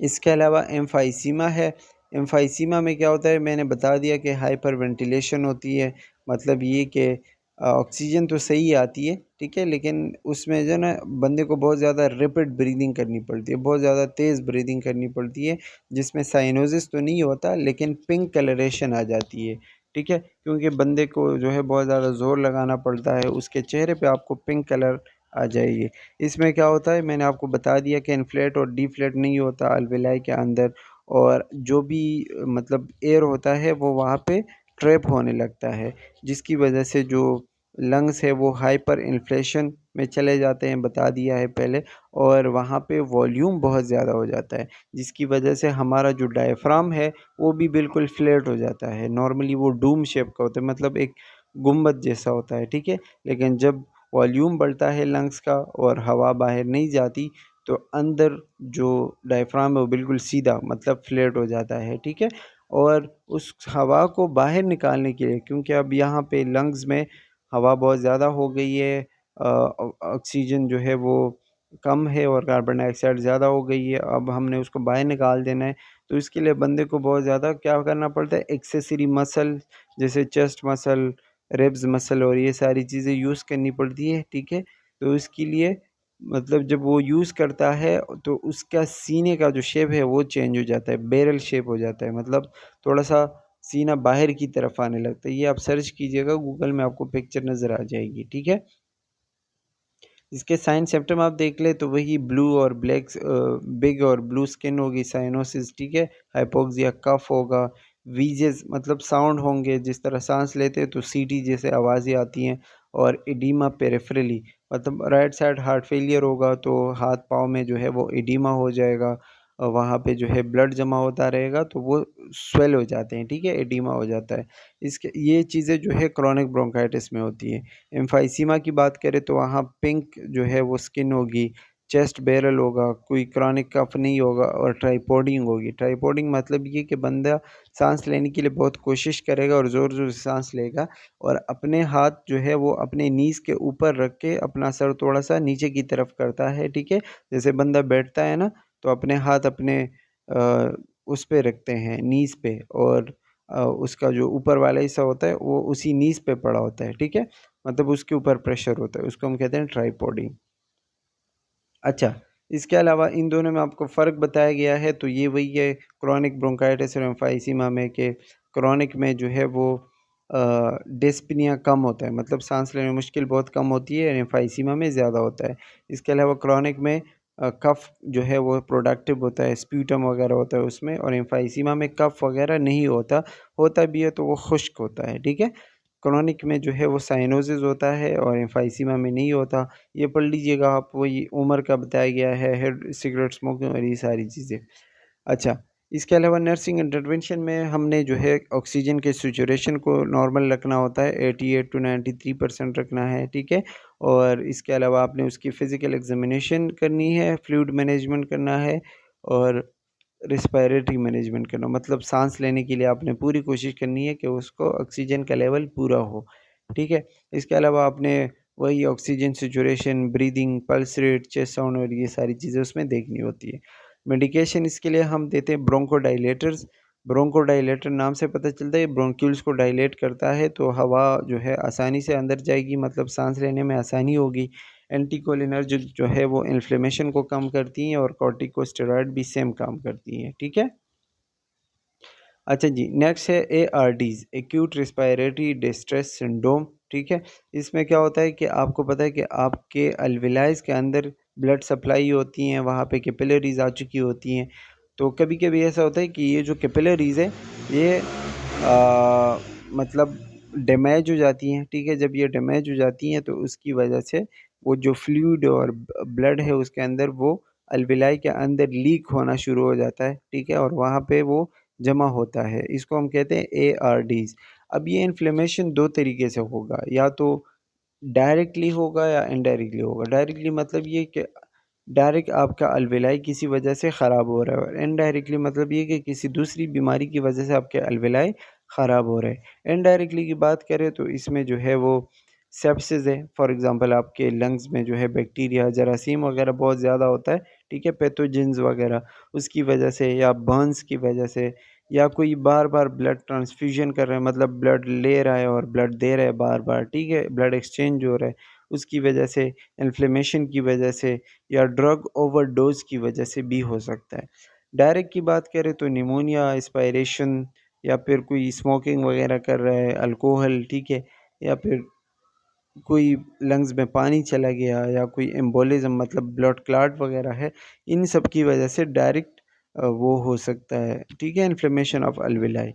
इसके अलावा एम्फाइसीमा है। एम्फाइसीमा में क्या होता है, मैंने बता दिया कि हाइपर वेंटिलेशन होती है। मतलब ये कि ऑक्सीजन तो सही आती है, ठीक है, लेकिन उसमें जो ना बंदे को बहुत ज़्यादा रैपिड ब्रीदिंग करनी पड़ती है, बहुत ज़्यादा तेज़ ब्रीदिंग करनी पड़ती है, जिसमें साइनोसिस तो नहीं होता लेकिन पिंक कलरेशन आ जाती है, ठीक है, क्योंकि बंदे को जो है बहुत ज़्यादा ज़ोर लगाना पड़ता है, उसके चेहरे पे आपको पिंक कलर आ जाएगी। इसमें क्या होता है, मैंने आपको बता दिया कि इन्फ्लेट और डिफ्लेट नहीं होता अल्वेलाई के अंदर, और जो भी मतलब एयर होता है वो वहाँ पे ट्रैप होने लगता है, जिसकी वजह से जो लंग्स है वो हाइपर इन्फ्लेशन में चले जाते हैं, बता दिया है पहले, और वहाँ पे वॉल्यूम बहुत ज़्यादा हो जाता है, जिसकी वजह से हमारा जो डायफ्राम है वो भी बिल्कुल फ्लैट हो जाता है। नॉर्मली वो डूम शेप का होता है, मतलब एक गुंबद जैसा होता है, ठीक है, लेकिन जब वॉल्यूम बढ़ता है लंग्स का और हवा बाहर नहीं जाती, तो अंदर जो डायफ्राम है वो बिल्कुल सीधा मतलब फ्लैट हो जाता है, ठीक है। और उस हवा को बाहर निकालने के लिए, क्योंकि अब यहाँ पे लंग्स में हवा बहुत ज़्यादा हो गई है, ऑक्सीजन जो है वो कम है और कार्बन डाइऑक्साइड ज़्यादा हो गई है, अब हमने उसको बाहर निकाल देना है। तो इसके लिए बंदे को बहुत ज़्यादा क्या करना पड़ता है, एक्सेसरी मसल जैसे चेस्ट मसल, रिब्स मसल और ये सारी चीज़ें यूज़ करनी पड़ती है, ठीक है। तो इसके लिए मतलब जब वो यूज़ करता है तो उसका सीने का जो शेप है वो चेंज हो जाता है, बैरल शेप हो जाता है, मतलब थोड़ा-सा सीना बाहर की तरफ आने लगता है। ये आप सर्च कीजिएगा गूगल में, आपको पिक्चर नज़र आ जाएगी, ठीक है। इसके साइन सिम्पटम आप देख लें तो वही ब्लू और ब्लैक बिग और ब्लू स्किन होगी, साइनोसिस, ठीक है, हाइपोक्सिया, कफ होगा, वीजेस मतलब साउंड होंगे, जिस तरह सांस लेते हैं तो सीटी जैसे आवाज़ें आती हैं, और एडिमा पेरिफेरली मतलब राइट साइड हार्ट फेलियर होगा तो हाथ पाँव में जो है वो एडिमा हो जाएगा, वहाँ पे जो है ब्लड जमा होता रहेगा तो वो स्वेल हो जाते हैं, ठीक है, एडिमा हो जाता है। इसके ये चीज़ें जो है क्रॉनिक ब्रोंकाइटिस में होती है। एम्फाइसीमा की बात करें तो वहाँ पिंक जो है वो स्किन होगी, चेस्ट बैरल होगा, कोई क्रॉनिक कफ नहीं होगा, और ट्राइपोडिंग होगी। ट्राइपोडिंग मतलब ये कि बंदा साँस लेने के लिए बहुत कोशिश करेगा और ज़ोर-ज़ोर से साँस लेगा, और अपने हाथ जो है वो अपने नीज़ के ऊपर रख के अपना सर थोड़ा-सा नीचे की तरफ करता है, ठीक है? जैसे बंदा बैठता है ना, तो अपने हाथ अपने उस पे रखते हैं नीज़ पे, और उसका जो ऊपर वाला हिस्सा होता है वो उसी नीज़ पे पड़ा होता है, ठीक है? मतलब उसके ऊपर प्रेशर होता है, उसको हम कहते हैं ट्राइपॉडी। अच्छा, इसके अलावा इन दोनों में आपको फ़र्क बताया गया है, तो ये वही है क्रॉनिक ब्रोंकाइटिस और एम्फाइसीमा में, कि क्रॉनिक में जो है वो डिस्पनिया कम होता है, मतलब साँस लेने में मुश्किल बहुत कम होती है, और एम्फाइसीमा में ज़्यादा होता है। इसके अलावा क्रॉनिक में कफ़ जो है वो प्रोडक्टिव होता है, स्प्यूटम वगैरह होता है उसमें, और एम्फाइसीमा में कफ़ वगैरह नहीं होता, होता भी है तो वो खुश्क होता है, ठीक है? क्रॉनिक में जो है वो साइनोसिस होता है और एम्फाइसीमा में नहीं होता। ये पढ़ लीजिएगा आप, वही उम्र का बताया गया है, सिगरेट स्मोकिंग और ये सारी चीज़ें। अच्छा, इसके अलावा नर्सिंग इंटरवेंशन में हमने जो है ऑक्सीजन के सैचुरेशन को नॉर्मल रखना होता है, 88 टू 93% रखना है, ठीक है? और इसके अलावा आपने उसकी फ़िज़िकल एग्ज़ामिनेशन करनी है, फ्लूइड मैनेजमेंट करना है, और रिस्पायरेटरी मैनेजमेंट करना, मतलब साँस लेने के लिए आपने पूरी कोशिश करनी है कि उसको ऑक्सीजन का लेवल पूरा हो, ठीक है? इसके अलावा आपने वही oxygen saturation, breathing, pulse rate, chest sound और ये सारी चीज़ें उसमें देखनी होती है। मेडिकेशन इसके लिए हम देते हैं ब्रोंकोडायलेटर्स। ब्रोंकोडायलेटर नाम से पता चलता है ये ब्रोंक्यूल्स को डायलेट करता है, तो हवा जो है आसानी से अंदर जाएगी, मतलब साँस लेने में आसानी होगी। एंटीकोलिनर्जिक जो है वो इन्फ्लेमेशन को कम करती हैं, और कॉर्टिकोस्टेरॉइड भी सेम काम करती हैं, ठीक है? अच्छा जी, नेक्स्ट है एआरडीज़, एक्यूट रिस्पायरेटरी डिस्ट्रेस सिंड्रोम, ठीक है? इसमें क्या होता है कि आपको पता है कि आपके अल्वेलाइज़ के अंदर ब्लड सप्लाई होती हैं, वहाँ पे कैपिलरीज़ आ चुकी होती हैं। तो कभी-कभी ऐसा होता है कि ये जो कैपिलरीज़ हैं, ये मतलब डैमेज हो जाती हैं, ठीक है? जब ये डैमेज हो जाती हैं तो उसकी वजह से वो जो फ्लूइड और ब्लड है उसके अंदर, वो अल्वेलाई के अंदर लीक होना शुरू हो जाता है, ठीक है? और वहाँ पे वो जमा होता है। इसको हम कहते हैं एआरडीज़। अब ये इन्फ्लेमेशन 2 तरीके से होगा, या तो डायरेक्टली होगा या इनडायरेक्टली होगा। डायरेक्टली मतलब ये कि डायरेक्ट आपका अलवेलाई किसी वजह से ख़राब हो रहा है, और इनडायरेक्टली मतलब ये कि किसी दूसरी बीमारी की वजह से आपके अलवेलाई ख़राब हो रहे हैं। इनडायरेक्टली की बात करें तो इसमें जो है वो सेप्सिस है। फॉर एग्ज़ाम्पल आपके लंग्स में जो है बैक्टीरिया, जरासीम वगैरह बहुत ज़्यादा होता है, ठीक है, पैथोजेंस वगैरह, उसकी वजह से, या बर्न्स की वजह से, या कोई बार-बार ब्लड ट्रांसफ्यूज़न कर रहा है, मतलब ब्लड ले रहा है और ब्लड दे रहा है बार-बार, ठीक है, ब्लड एक्सचेंज हो रहा है, उसकी वजह से, इन्फ्लेमेशन की वजह से, या ड्रग ओवरडोज़ की वजह से भी हो सकता है। डायरेक्ट की बात करें तो निमोनिया, एस्पायरेशन, या फिर कोई स्मोकिंग वगैरह कर रहा है, अल्कोहल, ठीक है, या फिर कोई लंग्स में पानी चला गया, या कोई एम्बोलिज़्म मतलब ब्लड क्लॉट वगैरह है, इन सब की वजह से डायरेक्ट वो हो सकता है, ठीक है, इन्फ्लेमेशन ऑफ अल्वेलाई।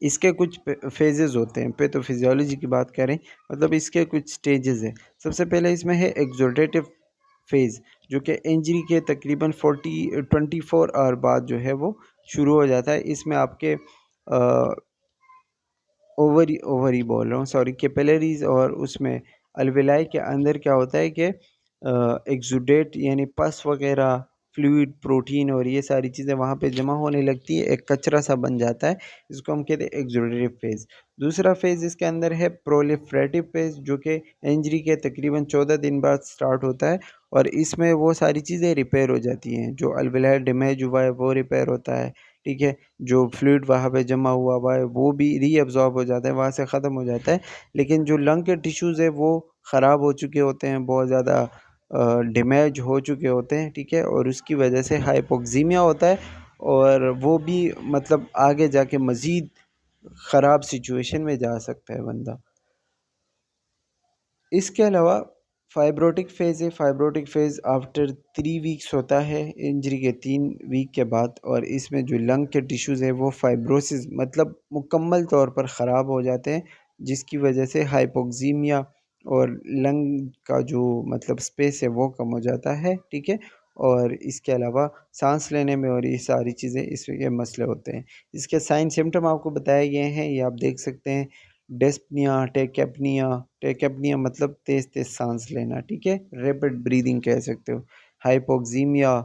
इसके कुछ फेजेज़ होते हैं। पैथोफिज़ियोलॉजी की बात करें मतलब इसके कुछ स्टेजेज़ हैं। सबसे पहले इसमें है एक्सुडेटिव फ़ेज़, जो कि इंजरी के तकरीबन 24 आवर बाद जो है वो शुरू हो जाता है। इसमें आपके ओवरी ओवरी बोल रहा हूँ, सॉरी, कैपिलरीज़, और उसमें अलवेलाई के अंदर क्या होता है कि एक्सुडेट यानी पस वगैरह, फ्लूइड, प्रोटीन और ये सारी चीज़ें वहाँ पे जमा होने लगती है, एक कचरा सा बन जाता है। इसको हम कहते हैं एक्सुडेटिव फ़ेज़। दूसरा फ़ेज़ इसके अंदर है प्रोलिफरेटिव फ़ेज़, जो कि इंजरी के तकरीबन 14 दिन बाद स्टार्ट होता है, और इसमें वो सारी चीज़ें रिपेयर हो जाती हैं। जो अलवेलाई डैमेज हुआ है वो रिपेयर होता है, ठीक है? जो फ्लूइड वहाँ पे जमा हुआ है वो भी रीअब्ज़ॉर्ब हो जाता है, वहाँ से ख़त्म हो जाता है। लेकिन जो लंग के टिश्यूज़ है वो ख़राब हो चुके होते हैं, बहुत ज़्यादा डैमेज हो चुके होते हैं, ठीक है? और उसकी वजह से हाइपोक्सीमिया होता है, और वो भी मतलब आगे जाके मज़ीद ख़राब सिचुएशन में जा सकता है बंदा। इसके अलावा फाइब्रोटिक फ़ेज़ है। फाइब्रोटिक फ़ेज़ आफ्टर 3 वीक्स होता है, इंजरी के 3 वीक के बाद, और इसमें जो लंग के टिश्यूज़ हैं वो फाइब्रोसिस मतलब मुकम्मल तौर पर ख़राब हो जाते हैं, जिसकी वजह से हाइपोक्सीमिया और लंग का जो मतलब स्पेस है वो कम हो जाता है, ठीक है? और इसके अलावा साँस लेने में और ये सारी चीज़ें इसके मसले होते हैं। इसके साइन सिम्पटम आपको बताए गए हैं, ये आप देख सकते हैं। डेस्पनिया, टेकेपनिया, टेकेपनिया मतलब तेज़-तेज़ साँस लेना, ठीक है? रैपिड ब्रीथिंग कह सकते हो। हाइपोक्सीमिया,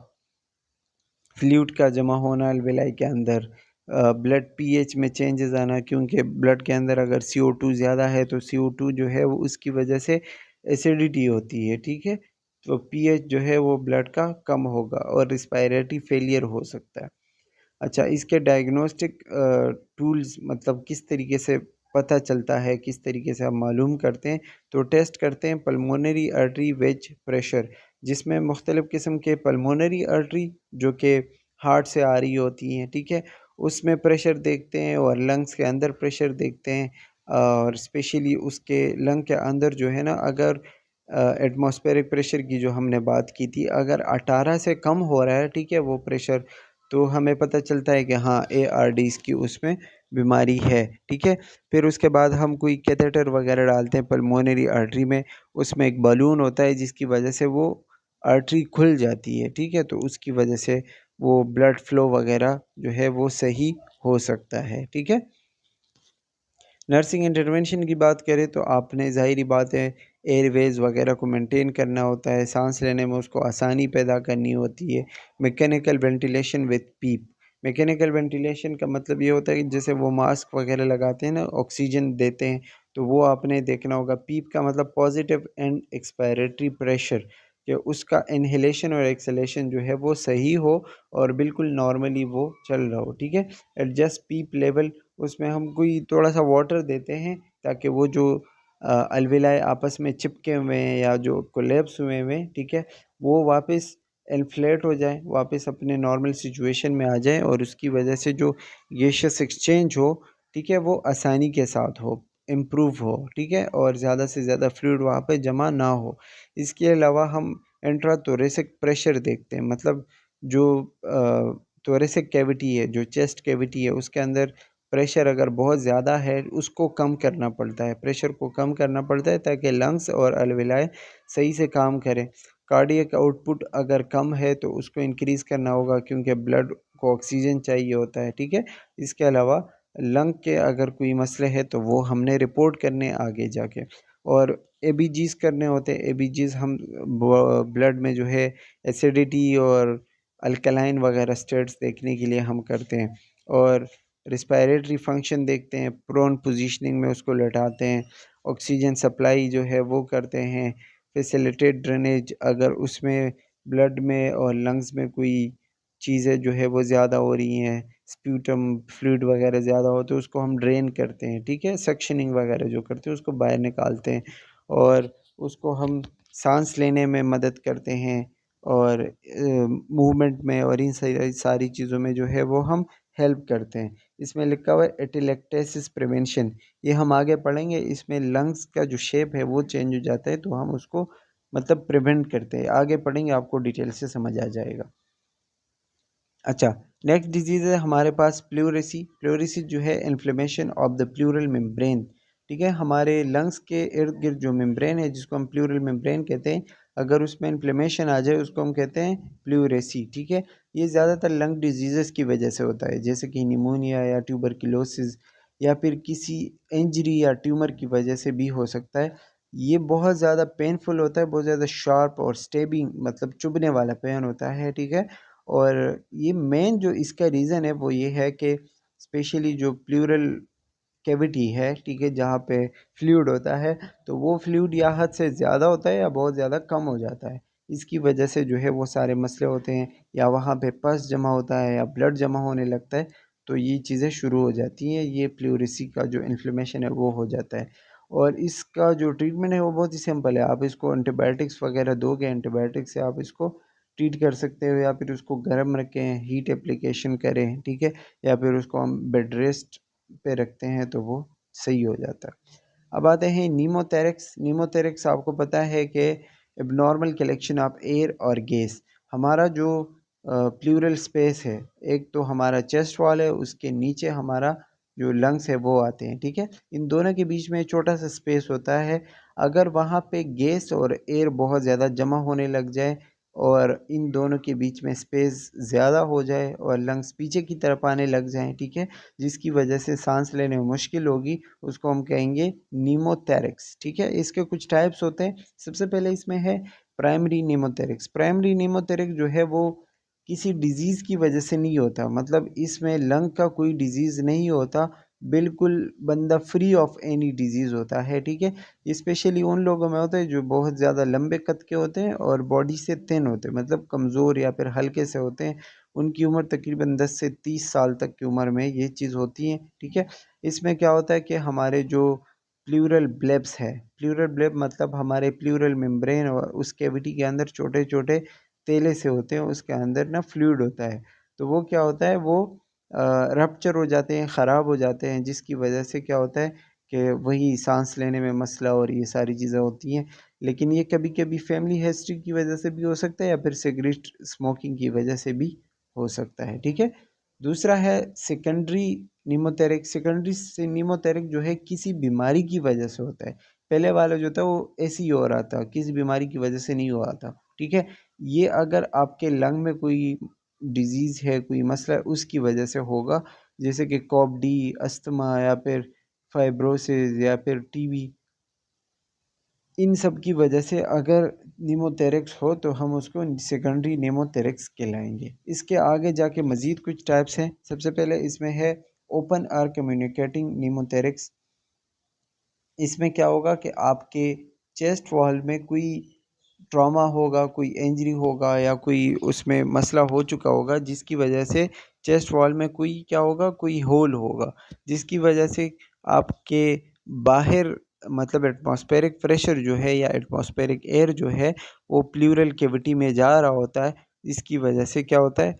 फ्लूइड का जमा होना अलवेलाई के अंदर, ब्लड पीएच में चेंजेज़ आना, क्योंकि ब्लड के अंदर अगर CO2 ज़्यादा है तो CO2 जो है वो उसकी वजह से एसिडिटी होती है, ठीक है? तो पीएच जो है वो ब्लड का कम होगा, और रिस्पायरेटरी फेलियर हो सकता है। अच्छा, इसके डायग्नोस्टिक टूल्स मतलब किस तरीके से पता चलता है, किस तरीके से आप मालूम करते हैं, तो टेस्ट करते हैं पल्मोनरी आर्टरी वेज प्रेशर, जिसमें मुख्तलिफ़ किस्म के पल्मोनरी आर्टरी जो कि हार्ट से आ रही होती हैं, ठीक है? उसमें प्रेशर देखते हैं, और लंग्स के अंदर प्रेशर देखते हैं, और स्पेशली उसके लंग के अंदर जो है ना, अगर एटमॉस्फेरिक प्रेशर की जो हमने बात की थी, अगर 18 से कम हो रहा है, ठीक है, वो प्रेशर, तो हमें पता चलता है कि हाँ, ARDS की उसमें बीमारी है, ठीक है? फिर उसके बाद हम कोई कैथेटर वगैरह डालते हैं पल्मोनरी आर्टरी में, उसमें एक बलून होता है जिसकी वजह से वो आर्टरी खुल जाती है, ठीक है? तो उसकी वजह से वो ब्लड फ्लो वगैरह जो है वो सही हो सकता है, ठीक है? नर्सिंग इंटरवेंशन की बात करें तो आपने ज़ाहिरी बात है एयरवेज़ वगैरह को मेंटेन करना होता है, साँस लेने में उसको आसानी पैदा करनी होती है। Mechanical ventilation with PEEP, mechanical ventilation का मतलब ये होता है कि जैसे वो मास्क वगैरह लगाते हैं ना, ऑक्सीजन देते हैं, तो वो आपने देखना होगा। पीप का मतलब पॉजिटिव एंड एक्सपायरेटरी प्रेशर, कि उसका इन्हेलेशन और एक्सहेलेशन जो है वो सही हो, और बिल्कुल नॉर्मली वो चल रहा हो, ठीक है? एडजस्ट पीप लेवल, उसमें हम कोई थोड़ा-सा वाटर देते हैं ताकि वो जो अलविलाए आपस में चिपके हुए हैं या जो कोलैप्स हुए हुए हैं, ठीक है? वो वापस इन्फ्लेट हो जाएँ, वापस अपने नॉर्मल सिचुएशन में आ जाएँ, और उसकी वजह से जो गैसियस एक्सचेंज हो, ठीक है? वो आसानी के साथ हो, इम्प्रूव हो, ठीक है? और ज़्यादा से ज़्यादा फ्लूइड वहाँ पे जमा ना हो। इसके अलावा हम इंट्राथोरेसिक प्रेशर देखते हैं, मतलब जो थोरेसिक कैविटी है, जो चेस्ट कैविटी है, उसके अंदर प्रेशर अगर बहुत ज़्यादा है, उसको कम करना पड़ता है, प्रेशर को कम करना पड़ता है ताकि लंग्स और अलविलाए सही से काम करें। कार्डियक आउटपुट अगर कम है तो उसको इंक्रीज़ करना होगा, क्योंकि ब्लड को ऑक्सीजन चाहिए होता है, ठीक है? इसके अलावा लंग के अगर कोई मसले हैं तो वो हमने रिपोर्ट करने आगे जाके। और एबीजीज करने होते हैं। एबीजीज हम ब्लड में जो है एसिडिटी और अल्कलाइन वगैरह स्टेट्स देखने के लिए हम करते हैं। और रिस्पायरेटरी फंक्शन देखते हैं, प्रोन पोजीशनिंग में उसको लेटाते हैं। ऑक्सीजन सप्लाई जो है वो करते हैं। फैसिलिटेट ड्रेनेज, अगर उसमें ब्लड में और लंग्स में कोई चीज़ें जो है वो ज़्यादा हो रही हैं, स्प्यूटम फ्लूइड वगैरह ज़्यादा हो तो उसको हम ड्रेन करते हैं, ठीक है। सक्शनिंग वगैरह जो करते हैं उसको बाहर निकालते हैं और उसको हम सांस लेने में मदद करते हैं और मूवमेंट में और इन सारी चीज़ों में जो है वो हम हेल्प करते हैं। इसमें लिखा हुआ है एटेलेक्टेसिस प्रिवेंशन, ये हम आगे पढ़ेंगे। इसमें लंग्स का जो शेप है वो चेंज हो जाता है तो हम उसको मतलब प्रिवेंट करते हैं। आगे पढ़ेंगे, आपको डिटेल से समझ आ जाएगा। अच्छा, नेक्स्ट डिजीज़ है हमारे पास प्लूरेसी। प्लूरेसी जो है inflammation of the pleural membrane, ठीक है। हमारे लंग्स के इर्द गिर्द जो मेम्ब्रेन है जिसको हम प्लूरल मेम्ब्रेन कहते हैं, अगर उसमें इन्फ्लेमेशन आ जाए उसको हम कहते हैं प्लूरेसी, ठीक है। ये ज़्यादातर लंग डिजीज़ की वजह से होता है, जैसे कि निमोनिया या ट्यूबरकुलोसिस या फिर किसी इंजरी या ट्यूमर की वजह से भी हो सकता है। ये बहुत ज़्यादा पेनफुल होता है, बहुत ज़्यादा शार्प और स्टेबिंग मतलब चुभने वाला पेन होता है, ठीक है। और ये मेन जो इसका रीज़न है वो ये है कि स्पेशली जो प्लूरल कैविटी है, ठीक है, जहाँ पे फ्लूइड होता है, तो वो फ्लूइड या हद से ज़्यादा होता है या बहुत ज़्यादा कम हो जाता है। इसकी वजह से जो है वो सारे मसले होते हैं, या वहाँ पे पस जमा होता है या ब्लड जमा होने लगता है, तो ये चीज़ें शुरू हो जाती हैं। ये प्लूरेसी का जो इन्फ्लेमेशन है वो हो जाता है। और इसका जो ट्रीटमेंट है वो बहुत ही सिंपल है। आप इसको एंटीबायोटिक्स वगैरह दोगे, एंटीबायोटिक से आप इसको ट्रीट कर सकते हो, या फिर उसको गर्म रखें, हीट एप्लीकेशन करें, ठीक है, या फिर उसको हम बेड रेस्ट पे रखते हैं तो वो सही हो जाता है। अब आते हैं नीमोथेरेक्स। नीमोथेरेक्स आपको पता है कि एबनॉर्मल कलेक्शन ऑफ एयर और गैस। हमारा जो प्लूरल स्पेस है, एक तो हमारा चेस्ट वॉल है, उसके नीचे हमारा जो लंग्स है वो आते हैं, ठीक है। इन दोनों के बीच में छोटा सा स्पेस होता है। अगर वहाँ पे गैस और एयर बहुत ज़्यादा जमा होने लग जाए और इन दोनों के बीच में स्पेस ज़्यादा हो जाए और लंग्स पीछे की तरफ आने लग जाएं, ठीक है, जिसकी वजह से सांस लेने में मुश्किल होगी, उसको हम कहेंगे नीमोथेरेक्स, ठीक है। इसके कुछ टाइप्स होते हैं। सबसे पहले इसमें है प्राइमरी नीमोथेरेक्स। प्राइमरी नीमोथेरेक्स जो है वो किसी डिजीज़ की वजह से नहीं होता, मतलब इसमें लंग का कोई डिजीज़ नहीं होता, बिल्कुल बंदा फ्री ऑफ एनी डिजीज़ होता है, ठीक है। स्पेशली उन लोगों में होता है जो बहुत ज़्यादा लंबे कद के होते हैं और बॉडी से थिन होते हैं, मतलब कमज़ोर या फिर हल्के से होते हैं। उनकी उम्र तकरीबन 10 से 30 साल तक की उम्र में ये चीज़ होती है, ठीक है। इसमें क्या होता है कि हमारे जो प्लूरल ब्लेब्स है, प्लूरल ब्लेब मतलब हमारे प्लूरल मेम्ब्रेन और उस कैविटी के अंदर छोटे-छोटे तेले से होते हैं, उसके अंदर ना फ्लूइड होता है। तो वो क्या होता है, वो रप्चर हो जाते हैं, ख़राब हो जाते हैं, जिसकी वजह से क्या होता है कि वही साँस लेने में मसला और ये सारी चीज़ें होती हैं। लेकिन ये कभी-कभी फैमिली हिस्ट्री की वजह से भी हो सकता है या फिर सिगरेट स्मोकिंग की वजह से भी हो सकता है, ठीक है। दूसरा है सेकेंडरी नीमोथेरेक। सेकेंडरी से नीमोथेरेक जो है किसी बीमारी की वजह से होता है। पहले वाला जो था वो ऐसे ही हो रहा था, किसी बीमारी की वजह से नहीं हुआ था, ठीक है। ये अगर आपके लंग में कोई डिज़ीज़ है, कोई मसला है, उसकी वजह से होगा, जैसे कि कॉपडी, अस्थमा या फिर फाइब्रोसिस या फिर टीबी। इन सब की वजह से अगर नीमोथेरेक्स हो तो हम उसको सेकेंडरी नीमोथेरेक्स कहलाएंगे। इसके आगे जाके मज़ीद कुछ टाइप्स हैं। सबसे पहले इसमें है ओपन आर कम्युनिकेटिंग नीमोथेरेक्स। इसमें क्या होगा कि आपके चेस्ट वॉल में कोई ट्रॉमा होगा, कोई इंजरी होगा या कोई उसमें मसला हो चुका होगा, जिसकी वजह से चेस्ट वॉल में कोई क्या होगा, कोई होल होगा, जिसकी वजह से आपके बाहर मतलब एटमॉस्फेरिक प्रेशर जो है या एटमॉस्फेरिक एयर जो है वो प्लूरल कैविटी में जा रहा होता है, जिसकी वजह से क्या होता है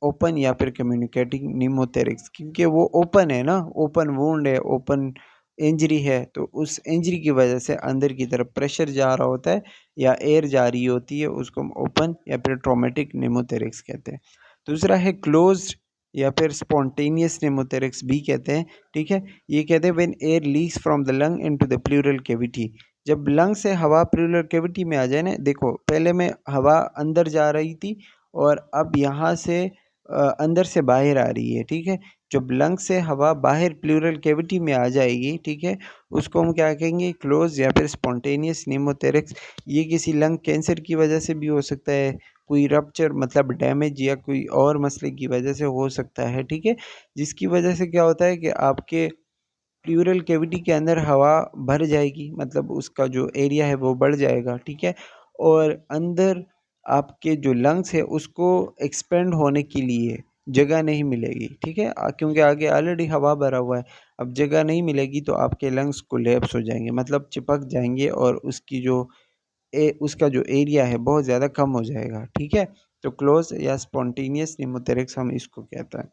ओपन या फिर कम्युनिकेटिंग नीमोथेरिक्स, क्योंकि वो ओपन है ना, ओपन वुंड है, ओपन इंजरी है, तो उस इंजरी की वजह से अंदर की तरफ प्रेशर जा रहा होता है या एयर जा रही होती है, उसको हम ओपन या फिर ट्रॉमेटिक नीमोथेरिक्स कहते हैं। दूसरा है क्लोज्ड या फिर स्पॉन्टेनियस नीमोथेरिक्स भी कहते हैं, ठीक है। ये कहते हैं when air leaks from the lung into the pleural cavity. जब लंग से हवा प्लूरल कैविटी में आ जाए ना, देखो पहले में हवा अंदर जा रही थी और अब यहाँ से अंदर से बाहर आ रही है, ठीक है। जब लंग से हवा बाहर प्लूरल कैविटी में आ जाएगी, ठीक है, उसको हम क्या कहेंगे, क्लोज या फिर स्पॉन्टेनियस निमोथेरेक्स। ये किसी लंग कैंसर की वजह से भी हो सकता है, कोई रप्चर मतलब डैमेज या कोई और मसले की वजह से हो सकता है, ठीक है। जिसकी वजह से क्या होता है कि आपके प्लूरल कैविटी के अंदर हवा भर जाएगी, मतलब उसका जो एरिया है वो बढ़ जाएगा, ठीक है। और अंदर आपके जो लंग्स है उसको एक्सपेंड होने के लिए जगह नहीं मिलेगी, ठीक है। क्योंकि आगे ऑलरेडी हवा भरा हुआ है, अब जगह नहीं मिलेगी तो आपके लंग्स कोलैप्स हो जाएंगे, मतलब चिपक जाएंगे, और उसकी जो उसका जो एरिया है बहुत ज़्यादा कम हो जाएगा, ठीक है। तो क्लोज या स्पॉन्टेनियस निमोथेरेक्स हम इसको कहते हैं।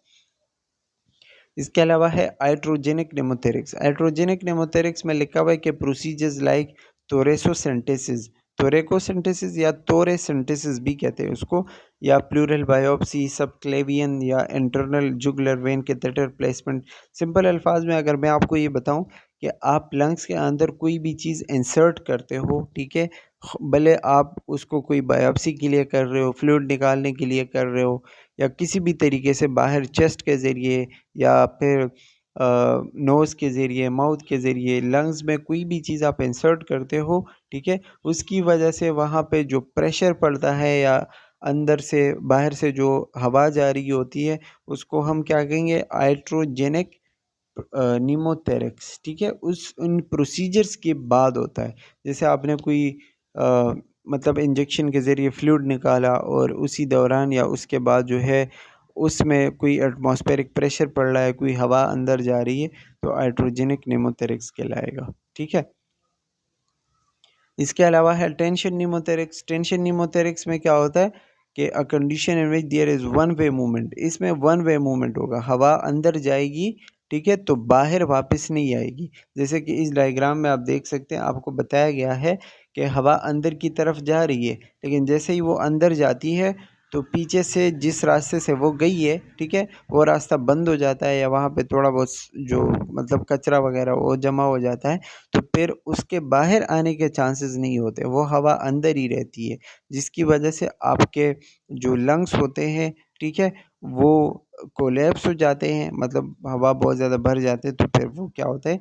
इसके अलावा है आइट्रोजेनिक नेमोथेरिक्स। आइट्रोजेनिक नेमोथेरिक्स में लिखा हुआ है कि प्रोसीजर्स लाइक थोरेसोसेंटेसिस, थोरेकोसेंटेसिस या तोरेसेंटेसिस भी कहते हैं उसको, या प्लूरल बायोप्सी, सब क्लेवियन या इंटरनल जुगुलर वेन के कैथेटर प्लेसमेंट। सिंपल अल्फाज में अगर मैं आपको ये बताऊं कि आप लंग्स के अंदर कोई भी चीज़ इंसर्ट करते हो, ठीक है, भले आप उसको कोई बायोप्सी के लिए कर रहे हो, फ्लूइड निकालने के लिए कर रहे हो, या किसी भी तरीके से बाहर चेस्ट के ज़रिए या फिर नोज़ के ज़रिए, माउथ के ज़रिए, लंग्स में कोई भी चीज़ आप इंसर्ट करते हो, ठीक है, उसकी वजह से वहाँ पे जो प्रेशर पड़ता है या अंदर से बाहर से जो हवा जा रही होती है, उसको हम क्या कहेंगे, आइट्रोजेनिक निमोथेरिक्स, ठीक है। उन प्रोसीजर्स के बाद होता है, जैसे आपने कोई मतलब इंजेक्शन के ज़रिए फ्लूइड निकाला और उसी दौरान या उसके बाद जो है उसमें कोई एटमॉस्फेरिक प्रेशर पड़ रहा है, कोई हवा अंदर जा रही है, तो हाइड्रोजेनिक निमोथेरिक्स कहलाएगा, ठीक है। इसके अलावा है टेंशन निमोथेरिक्स। टेंशन निमोथेरिक्स में क्या होता है कि a condition in which there is one way movement, इसमें वन वे मूवमेंट होगा, हवा अंदर जाएगी, ठीक है, तो बाहर वापस नहीं आएगी। जैसे कि इस डायग्राम में आप देख सकते हैं, आपको बताया गया है कि हवा अंदर की तरफ जा रही है, लेकिन जैसे ही वो अंदर जाती है तो पीछे से जिस रास्ते से वो गई है, ठीक है, वो रास्ता बंद हो जाता है, या वहाँ पे थोड़ा बहुत जो मतलब कचरा वगैरह वो जमा हो जाता है, तो फिर उसके बाहर आने के चांसेस नहीं होते, वो हवा अंदर ही रहती है, जिसकी वजह से आपके जो लंग्स होते हैं, ठीक है, वो कोलैप्स हो जाते हैं, मतलब हवा बहुत ज़्यादा भर जाते हैं, तो फिर वो क्या होता है,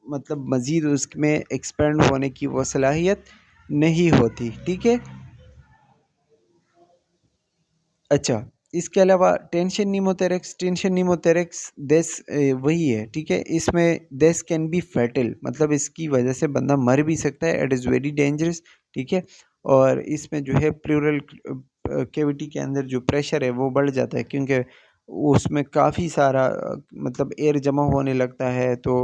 मतलब मज़ीद उसमें एक्सपेंड होने की वो सलाहियत नहीं होती, ठीक है। अच्छा, इसके अलावा टेंशन निमोथेरेक्स देस वही है, ठीक है, इसमें देस कैन बी फैटल, मतलब इसकी वजह से बंदा मर भी सकता है, इट इज़ वेरी डेंजरस, ठीक है। और इसमें जो है प्लूरल कैविटी के अंदर जो प्रेशर है वो बढ़ जाता है, क्योंकि उसमें काफ़ी सारा मतलब एयर जमा होने लगता है, तो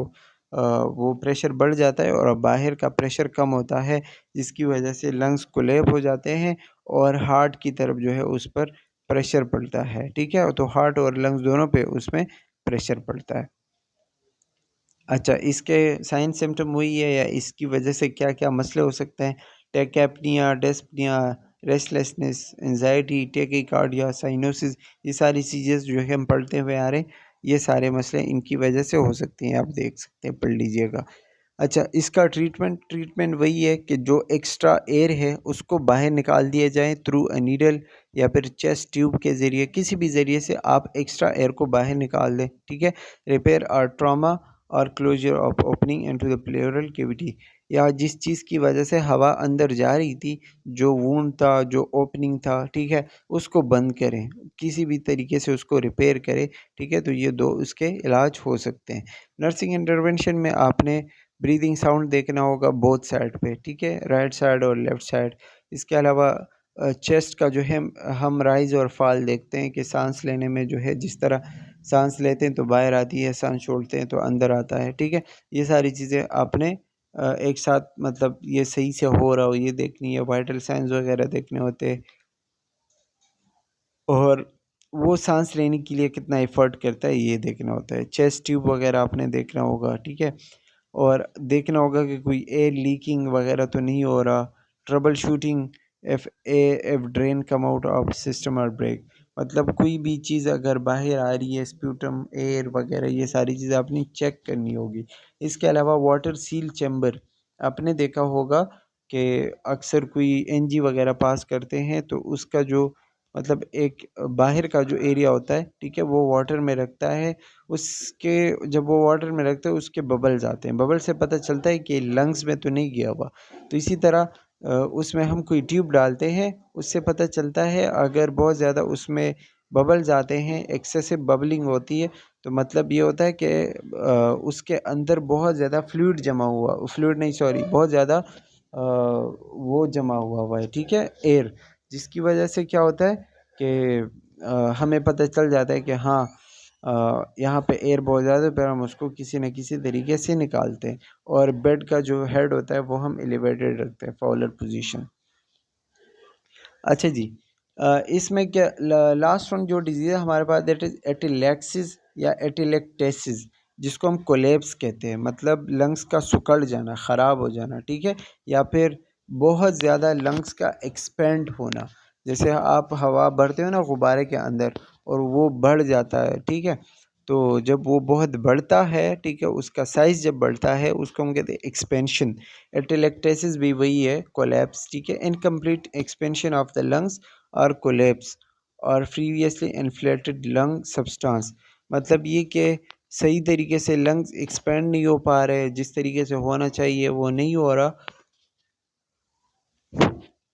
वो प्रेशर बढ़ जाता है और बाहर का प्रेशर कम होता है, जिसकी वजह से लंग्स कोलैप्स हो जाते हैं और हार्ट की तरफ जो है उस पर प्रेशर पड़ता है, ठीक है, तो हार्ट और लंग्स दोनों पे उसमें प्रेशर पड़ता है। अच्छा, इसके साइन सिम्टम वही है, या इसकी वजह से क्या क्या मसले हो सकते हैं, टेकेप्निया, डेस्पनिया, रेस्टलेसनेस, एंजाइटी, टेकीकार्डिया, साइनोसिस, ये सारी चीज़ें जो है हम पढ़ते हुए आ रहे हैं, ये सारे मसले इनकी वजह से हो सकते हैं, आप देख सकते हैं, पढ़ लीजिएगा। अच्छा, इसका ट्रीटमेंट वही है कि जो एक्स्ट्रा एयर है उसको बाहर निकाल दिया जाए थ्रू अ नीडल या फिर चेस्ट ट्यूब के ज़रिए, किसी भी ज़रिए से आप एक्स्ट्रा एयर को बाहर निकाल दें, ठीक है। रिपेयर और ट्रॉमा और closure of opening into the pleural cavity, या जिस चीज़ की वजह से हवा अंदर जा रही थी, जो वूंड था, जो ओपनिंग था, ठीक है, उसको बंद करें, किसी भी तरीके से उसको रिपेयर करें, ठीक है। तो ये दो उसके इलाज हो सकते हैं। नर्सिंग इंटरवेंशन में आपने ब्रीदिंग साउंड देखना होगा बोथ साइड पे, ठीक है, राइट साइड और लेफ़्ट साइड। इसके अलावा चेस्ट का जो है हम राइज़ और फॉल देखते हैं कि साँस लेने में जो है जिस तरह साँस लेते हैं तो बाहर आती है, साँस छोड़ते हैं तो अंदर आता है, ठीक है। ये सारी चीज़ें आपने एक साथ मतलब ये सही से हो रहा हो ये देखनी है, वाइटल साइंस वगैरह देखने होते हैं, और वो साँस लेने के लिए कितना एफ़र्ट करता है ये देखना होता है। चेस्ट ट्यूब वगैरह आपने देखना होगा, ठीक है। और देखना होगा कि कोई एयर लीकिंग वगैरह तो नहीं हो रहा। Trouble shooting if drain come out of system और ब्रेक, मतलब कोई भी चीज़ अगर बाहर आ रही है, स्प्यूटम, एयर वगैरह, ये सारी चीज़ें आपने चेक करनी होगी। इसके अलावा वाटर सील चैम्बर, आपने देखा होगा कि अक्सर कोई एनजी वगैरह पास करते हैं तो उसका जो मतलब एक बाहर का जो एरिया होता है, ठीक है, वो वाटर में रखता है। उसके जब वो वाटर में रखता है उसके बबल्स आते हैं, बबल से पता चलता है कि लंग्स में तो नहीं गया हुआ। तो इसी तरह उसमें हम कोई ट्यूब डालते हैं, उससे पता चलता है अगर बहुत ज़्यादा उसमें बबल्स आते हैं, एक्सेसिव बबलिंग होती है, तो मतलब ये होता है कि उसके अंदर बहुत ज़्यादा फ्लूइड जमा हुआ, फ्लूइड नहीं सॉरी, बहुत ज़्यादा वो जमा हुआ हुआ है, ठीक है, एयर, जिसकी वजह से क्या होता है कि हमें पता चल जाता है कि हाँ यहाँ पे एयर बहुत ज़्यादा है, फिर हम उसको किसी न किसी तरीके से निकालते हैं। और बेड का जो हेड होता है वो हम एलिवेटेड रखते हैं, फॉलर पोजीशन। अच्छा जी, इसमें क्या लास्ट वन जो डिजीज़ है हमारे पास, दैट इज़ एटिलैक्सिस या एटिलेक्टेसिस, जिसको हम कोलेप्स कहते हैं, मतलब लंग्स का सिकुड़ जाना, ख़राब हो जाना, ठीक है, या फिर बहुत ज़्यादा लंग्स का एक्सपेंड होना। जैसे आप हवा भरते हो ना गुब्बारे के अंदर और वो बढ़ जाता है, ठीक है, तो जब वो बहुत बढ़ता है, ठीक है, उसका साइज़ जब बढ़ता है उसको हम कहते हैं एक्सपेंशन। एटेलेक्टेसिस भी वही है, कोलैप्स, ठीक है, incomplete expansion of the lungs और कोलैप्स और प्रीवियसली इन्फ्लेटेड लंग सब्सटेंस। मतलब ये कि सही तरीके से लंग्स एक्सपेंड नहीं हो पा रहे, जिस तरीके से होना चाहिए वो नहीं हो रहा,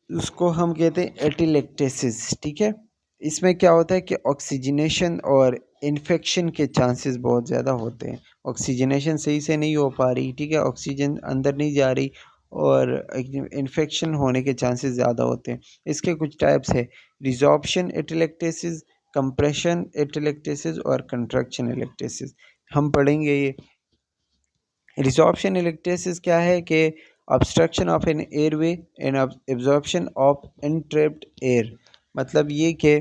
उसको हम कहते हैं एटिलेक्टेसिस, ठीक है। इसमें क्या होता है कि ऑक्सीजनेशन और इन्फेक्शन के चांसेस बहुत ज़्यादा होते हैं। ऑक्सीजनेशन सही से नहीं हो पा रही, ठीक है, ऑक्सीजन अंदर नहीं जा रही और इन्फेक्शन होने के चांसेस ज़्यादा होते हैं। इसके कुछ टाइप्स है, रिजॉर्प्शन एटिलेक्टेसिस, कंप्रेशन एटिलेक्टेसिस और कंट्रैक्शन एटिलेक्टेसिस। हम पढ़ेंगे ये। रिसॉर्प्शन इलेक्ट्रेसिस क्या है कि obstruction of an airway and absorption of entrapped air. मतलब ये कि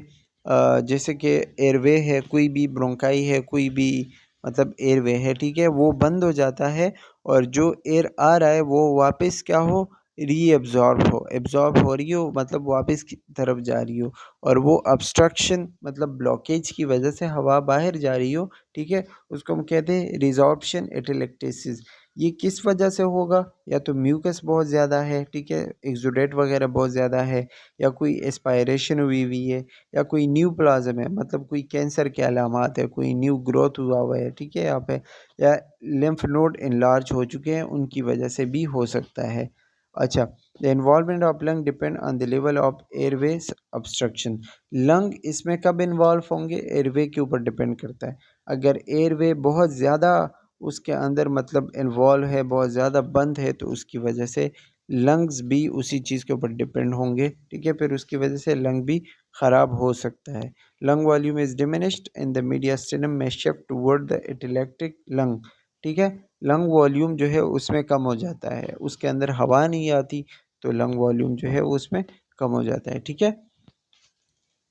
जैसे कि एयरवे है, कोई भी ब्रोंकाई है, कोई भी मतलब एयरवे है, ठीक है, वो बंद हो जाता है और जो एयर आ रहा है वो वापस क्या हो, रीअब्जॉर्ब हो, एब्जॉर्ब हो रही हो, मतलब वापस की तरफ जा रही हो, और वो ऑब्स्ट्रक्शन मतलब ब्लॉकेज की वजह से हवा बाहर जा रही हो, ठीक है, उसको हम कहते हैं रिजॉर्प्शन एटिलेक्टेसिस। ये किस वजह से होगा, या तो म्यूकस बहुत ज़्यादा है, ठीक है, एक्सुडेट वगैरह बहुत ज़्यादा है, या कोई एस्पायरेशन हुई हुई है, या कोई न्यू प्लाज्म है, मतलब कोई कैंसर के अलामात है, कोई न्यू ग्रोथ हुआ हुआ है, ठीक है, यहाँ पे, या लिम्फ नोड इनलार्ज हो चुके हैं, उनकी वजह से भी हो सकता है। अच्छा, the involvement of lung depend on the level of Airways obstruction. Lung इसमें कब इन्वॉल्व होंगे, एयरवे के ऊपर डिपेंड करता है। अगर एयरवे बहुत ज़्यादा उसके अंदर मतलब इन्वॉल्व है, बहुत ज़्यादा बंद है, तो उसकी वजह से लंग्स भी उसी चीज़ के ऊपर डिपेंड होंगे, ठीक है, फिर उसकी वजह से लंग भी ख़राब हो सकता है। Lung volume is diminished in the mediastinum में शिफ्ट टुवर्ड द एटिलेक्टिक लंग, ठीक है, लंग वॉल्यूम जो है उसमें कम हो जाता है, उसके अंदर हवा नहीं आती, तो लंग वॉल्यूम जो है उसमें कम हो जाता है, ठीक है।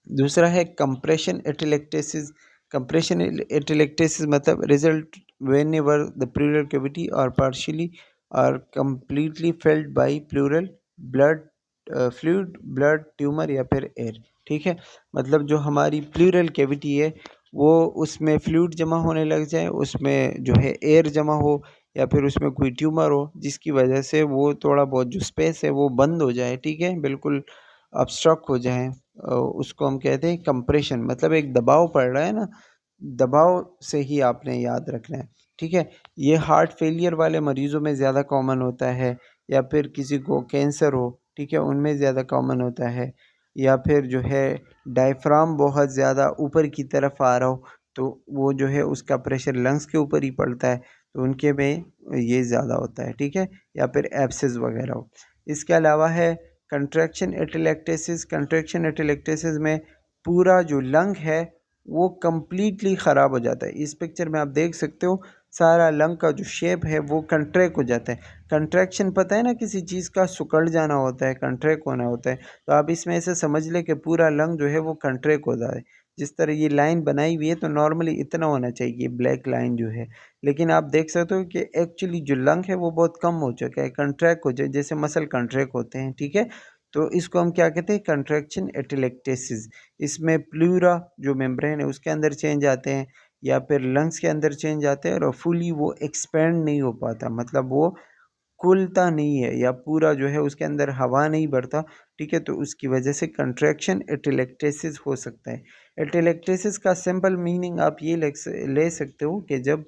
दूसरा है कंप्रेशन एटिलेक्टेसिस। कंप्रेशन एटिलेक्टेसिस मतलब result whenever the pleural cavity or partially or completely filled by pleural blood fluid, blood, tumour या फिर एयर, ठीक है, मतलब जो हमारी प्लूरल कैविटी है वो उसमें फ्लूइड जमा होने लग जाए, उसमें जो है एयर जमा हो, या फिर उसमें कोई ट्यूमर हो जिसकी वजह से वो थोड़ा बहुत जो स्पेस है वो बंद हो जाए, ठीक है, बिल्कुल ऑब्स्ट्रक्ट हो जाए, उसको हम कहते हैं कंप्रेशन। मतलब एक दबाव पड़ रहा है ना, दबाव से ही आपने याद रखना है, ठीक है। ये हार्ट फेलियर वाले मरीज़ों में ज़्यादा कॉमन होता है, या फिर किसी को कैंसर हो, ठीक है, उनमें ज़्यादा कॉमन होता है, या फिर जो है डायफ्राम बहुत ज़्यादा ऊपर की तरफ आ रहा हो, तो वो जो है उसका प्रेशर लंग्स के ऊपर ही पड़ता है, तो उनके में ये ज़्यादा होता है, ठीक है, या फिर एब्सेस वगैरह हो। इसके अलावा है कंट्रैक्शन एटिलेक्टेसिस। कंट्रैक्शन एटिलेक्टेसिस में पूरा जो लंग है वो कम्प्लीटली ख़राब हो जाता है। इस पिक्चर में आप देख सकते हो सारा लंग का जो शेप है वो कंट्रैक्ट हो जाता है। कंट्रैक्शन पता है ना, किसी चीज़ का सिकुड़ जाना होता है, कंट्रैक्ट होना होता है, तो आप इसमें ऐसे समझ लें कि पूरा लंग जो है वो कंट्रैक्ट हो जाए। जिस तरह ये लाइन बनाई हुई है तो नॉर्मली इतना होना चाहिए, ब्लैक लाइन जो है, लेकिन आप देख सकते हो कि एक्चुअली जो लंग है वो बहुत कम हो चुका है, कंट्रैक्ट हो जाए, जैसे मसल कंट्रैक्ट होते हैं, ठीक है, तो इसको हम क्या कहते हैं, कंट्रैक्शन एटिलेक्टेसिस। इसमें प्लूरा जो मेम्ब्रेन है उसके अंदर चेंज आते हैं, या फिर लंग्स के अंदर चेंज आते हैं, और फुली वो एक्सपेंड नहीं हो पाता, मतलब वो खुलता नहीं है या पूरा जो है उसके अंदर हवा नहीं भरता, ठीक है, तो उसकी वजह से कंट्रैक्शन एटेलेक्टेसिस हो सकता है। एटेलेक्टेसिस का सिंपल मीनिंग आप ये ले सकते हो कि जब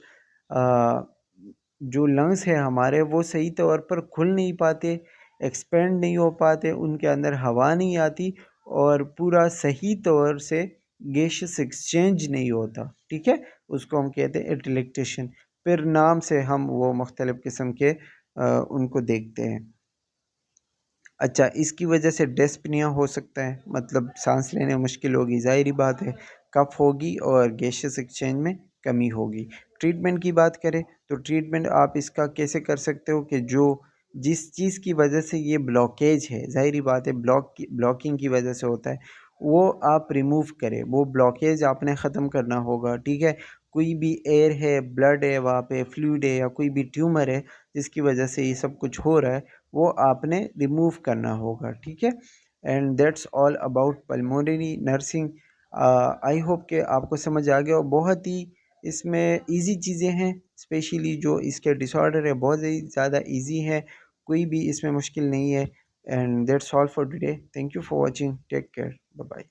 जो लंग्स है हमारे वो सही तौर पर खुल नहीं पाते, एक्सपेंड नहीं हो पाते, उनके अंदर हवा नहीं आती और पूरा सही तौर से गैसेस एक्सचेंज नहीं होता, ठीक है, उसको हम कहते हैं एटेलेक्टेशन। फिर नाम से हम वो मुख्तलिफ़ किस्म के उनको देखते हैं। अच्छा, इसकी वजह से डिस्पनिया हो सकता है, मतलब सांस लेने मुश्किल होगी, ज़ाहिर बात है, कफ होगी और गैसेस एक्सचेंज में कमी होगी। ट्रीटमेंट की बात करें तो ट्रीटमेंट आप इसका कैसे कर सकते हो कि जो जिस चीज़ की वजह से ये ब्लॉकेज है, ज़ाहिर बात है ब्लॉकिंग की वजह से होता है, वो आप रिमूव करें, वो ब्लॉकेज आपने ख़त्म करना होगा, ठीक है। कोई भी एयर है, ब्लड है, वहाँ पे फ्लूइड है या कोई भी ट्यूमर है जिसकी वजह से ये सब कुछ हो रहा है, वो आपने रिमूव करना होगा, ठीक है। And that's all about pulmonary nursing. I hope कि आपको समझ आ गया और बहुत ही इसमें इजी चीज़ें हैं, स्पेशली जो इसके डिसऑर्डर है बहुत ही ज़्यादा इजी है, कोई भी इसमें मुश्किल नहीं है। And that's all for today, thank you for watching, take care, bye bye.